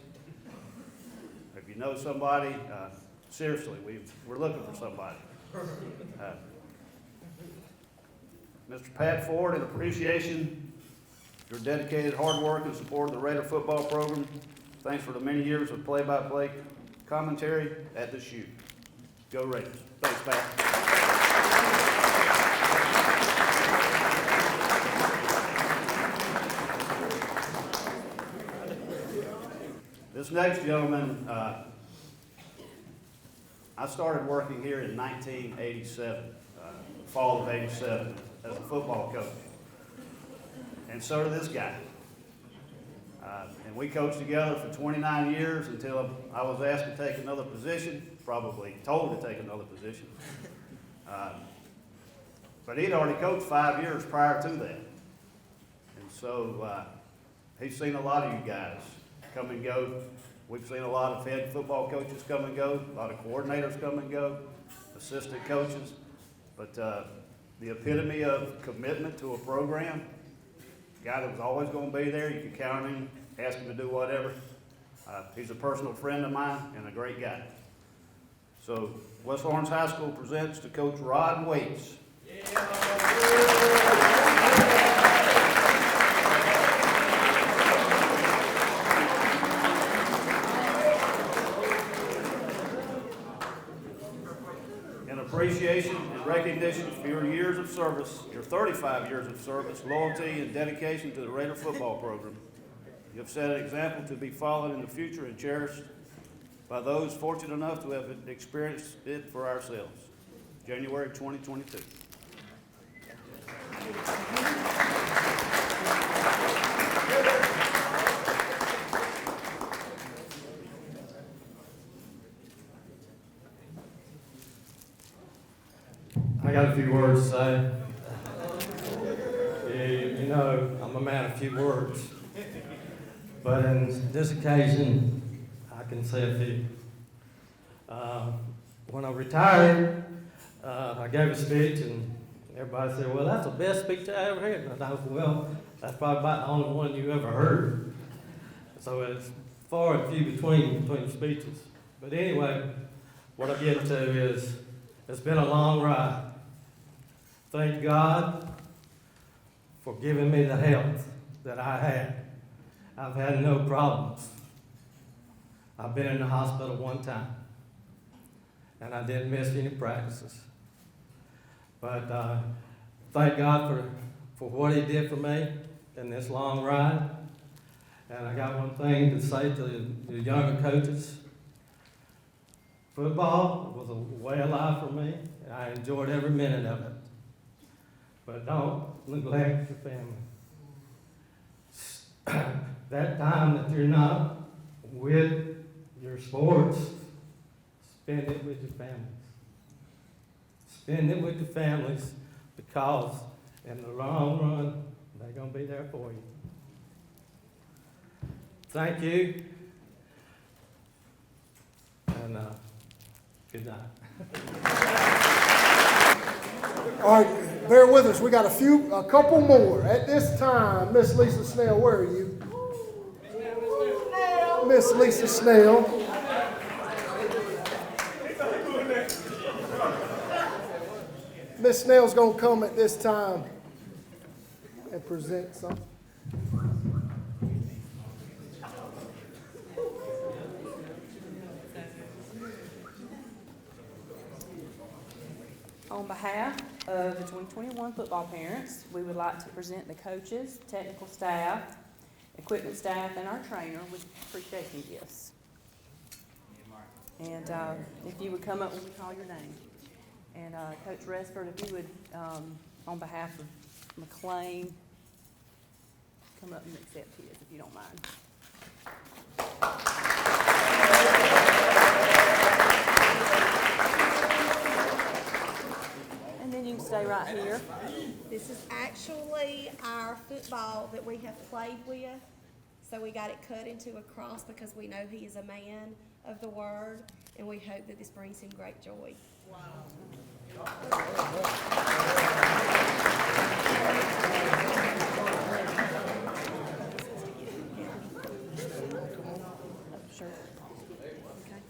If you know somebody, seriously, we're looking for somebody. Mr. Pat Ford, in appreciation for your dedicated hard work and support of the Raider football program. Thanks for the many years of play-by-play commentary at the shoot. Go Raiders. Thanks, Pat. This next gentleman, I started working here in 1987, fall of '87, as a football coach. And so did this guy. And we coached together for 29 years until I was asked to take another position, probably told to take another position. But he'd already coached 5 years prior to that. And so he's seen a lot of you guys come and go. We've seen a lot of head football coaches come and go, a lot of coordinators come and go, assistant coaches. But the epitome of commitment to a program, a guy that was always going to be there, you could count on him, ask him to do whatever. He's a personal friend of mine and a great guy. So West Lawrence High School presents to Coach Rod Waits. Appreciation and recognition for your years of service, your 35 years of service, loyalty, and dedication to the Raider football program. You have set an example to be followed in the future and cherished by those fortunate enough to have experienced it for ourselves. January 2022. I got a few words to say. You know, I'm a man of few words. But in this occasion, I can say a few. When I retired, I gave a speech, and everybody said, well, that's the best speech I ever heard. And I thought, well, that's probably about the only one you ever heard. So it's far and few between speeches. But anyway, what I'm getting to is, it's been a long ride. Thank God for giving me the health that I had. I've had no problems. I've been in the hospital one time, and I didn't miss any practices. But thank God for what He did for me in this long ride. And I got one thing to say to the younger coaches. Football was a way of life for me, and I enjoyed every minute of it. But don't neglect your family. That time that you're not with your sports, spend it with your families. Spend it with your families, because in the long run, they're going to be there for you. Thank you. And good night. All right, bear with us. We got a couple more. At this time, Miss Lisa Snell, where are you? Miss Lisa Snell. Miss Snell's gonna come at this time and present something. On behalf of the 2021 football parents, we would like to present the coaches, technical staff, equipment staff, and our trainer with appreciation gifts. And if you would come up when we call your name. And Coach Resford, if you would, on behalf of McLean, come up and accept his, if you don't mind. And then you can stay right here. This is actually our football that we have played with. So we got it cut into a cross because we know he is a man of the word, and we hope that this brings him great joy. Sure. Okay.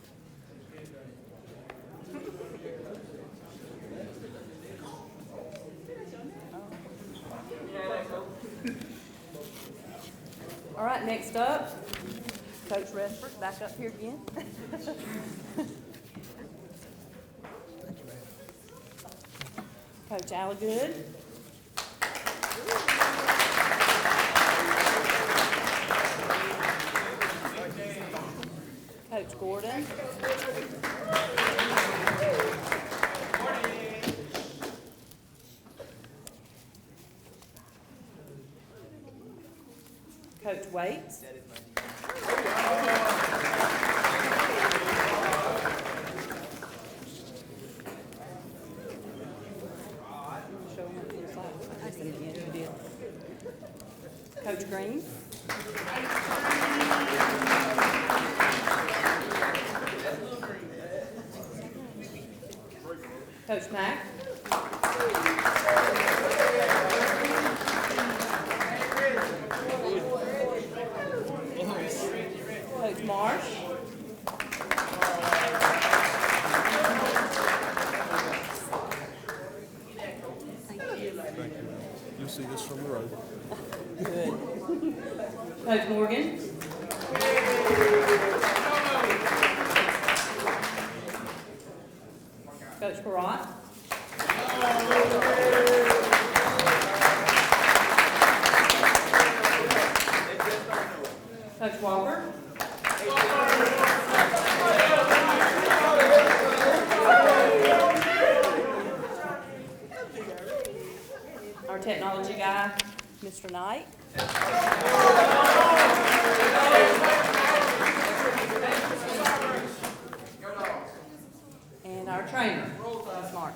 All right, next up, Coach Resford, back up here again. Coach Alligood. Coach Gordon. Coach Waits. Coach Green. Coach Mack. Coach Marsh. You'll see this from the road. Good. Coach Morgan. Coach Barat. Coach Walker. Our technology guy, Mr. Knight. And our trainer, Ms. Mark.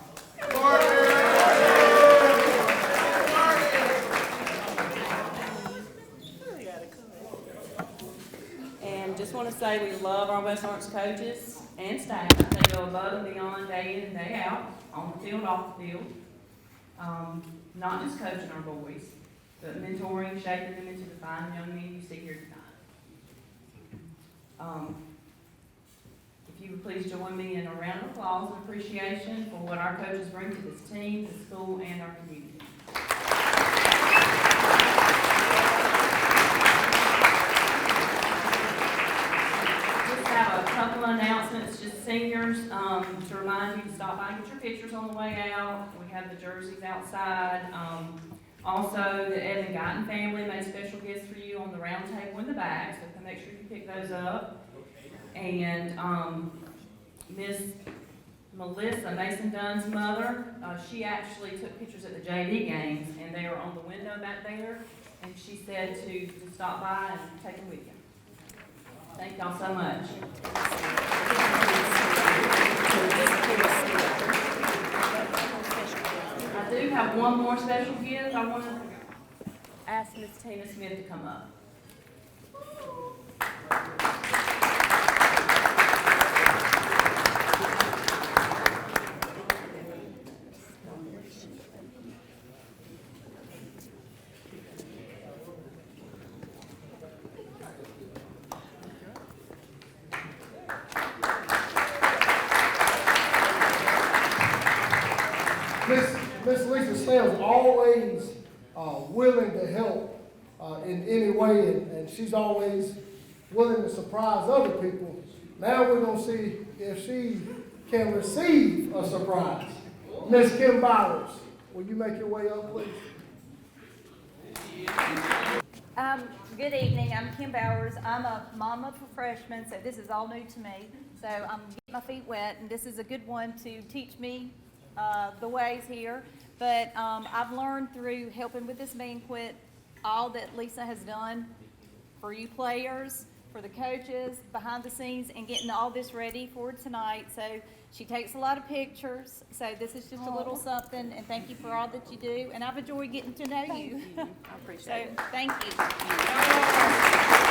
And just want to say we love our West Orange coaches and staff. They go above and beyond day in and day out, on the field, off the field. Not just coaching our boys, but mentoring, shaping them into the fine young men you see here tonight. If you would please join me in a round of applause and appreciation for what our coaches bring to this team, the school, and our community. Just have a couple of announcements, just seniors, to remind you to stop by and get your pictures on the way out. We have the jerseys outside. Also, the Evan Guyton family made special gifts for you on the round table in the back, so make sure you pick those up. And Miss Melissa, Mason Dunn's mother, she actually took pictures at the JV games, and they are on the window back there, and she said to stop by and take them with you. Thank y'all so much. I do have one more special gift. I want to ask Miss Tina Smith to come up. Miss Lisa Snell's always willing to help in any way, and she's always willing to surprise other people. Now we're going to see if she can receive a surprise. Miss Kim Bowers, will you make your way up, please? Good evening. I'm Kim Bowers. I'm a mama for freshmen, so this is all new to me. So I'm getting my feet wet, and this is a good one to teach me the ways here. But I've learned through helping with this banquet all that Lisa has done for you players, for the coaches, behind the scenes, and getting all this ready for tonight. So she takes a lot of pictures. So this is just a little something, and thank you for all that you do. And I've enjoyed getting to know you. I appreciate it. Thank you.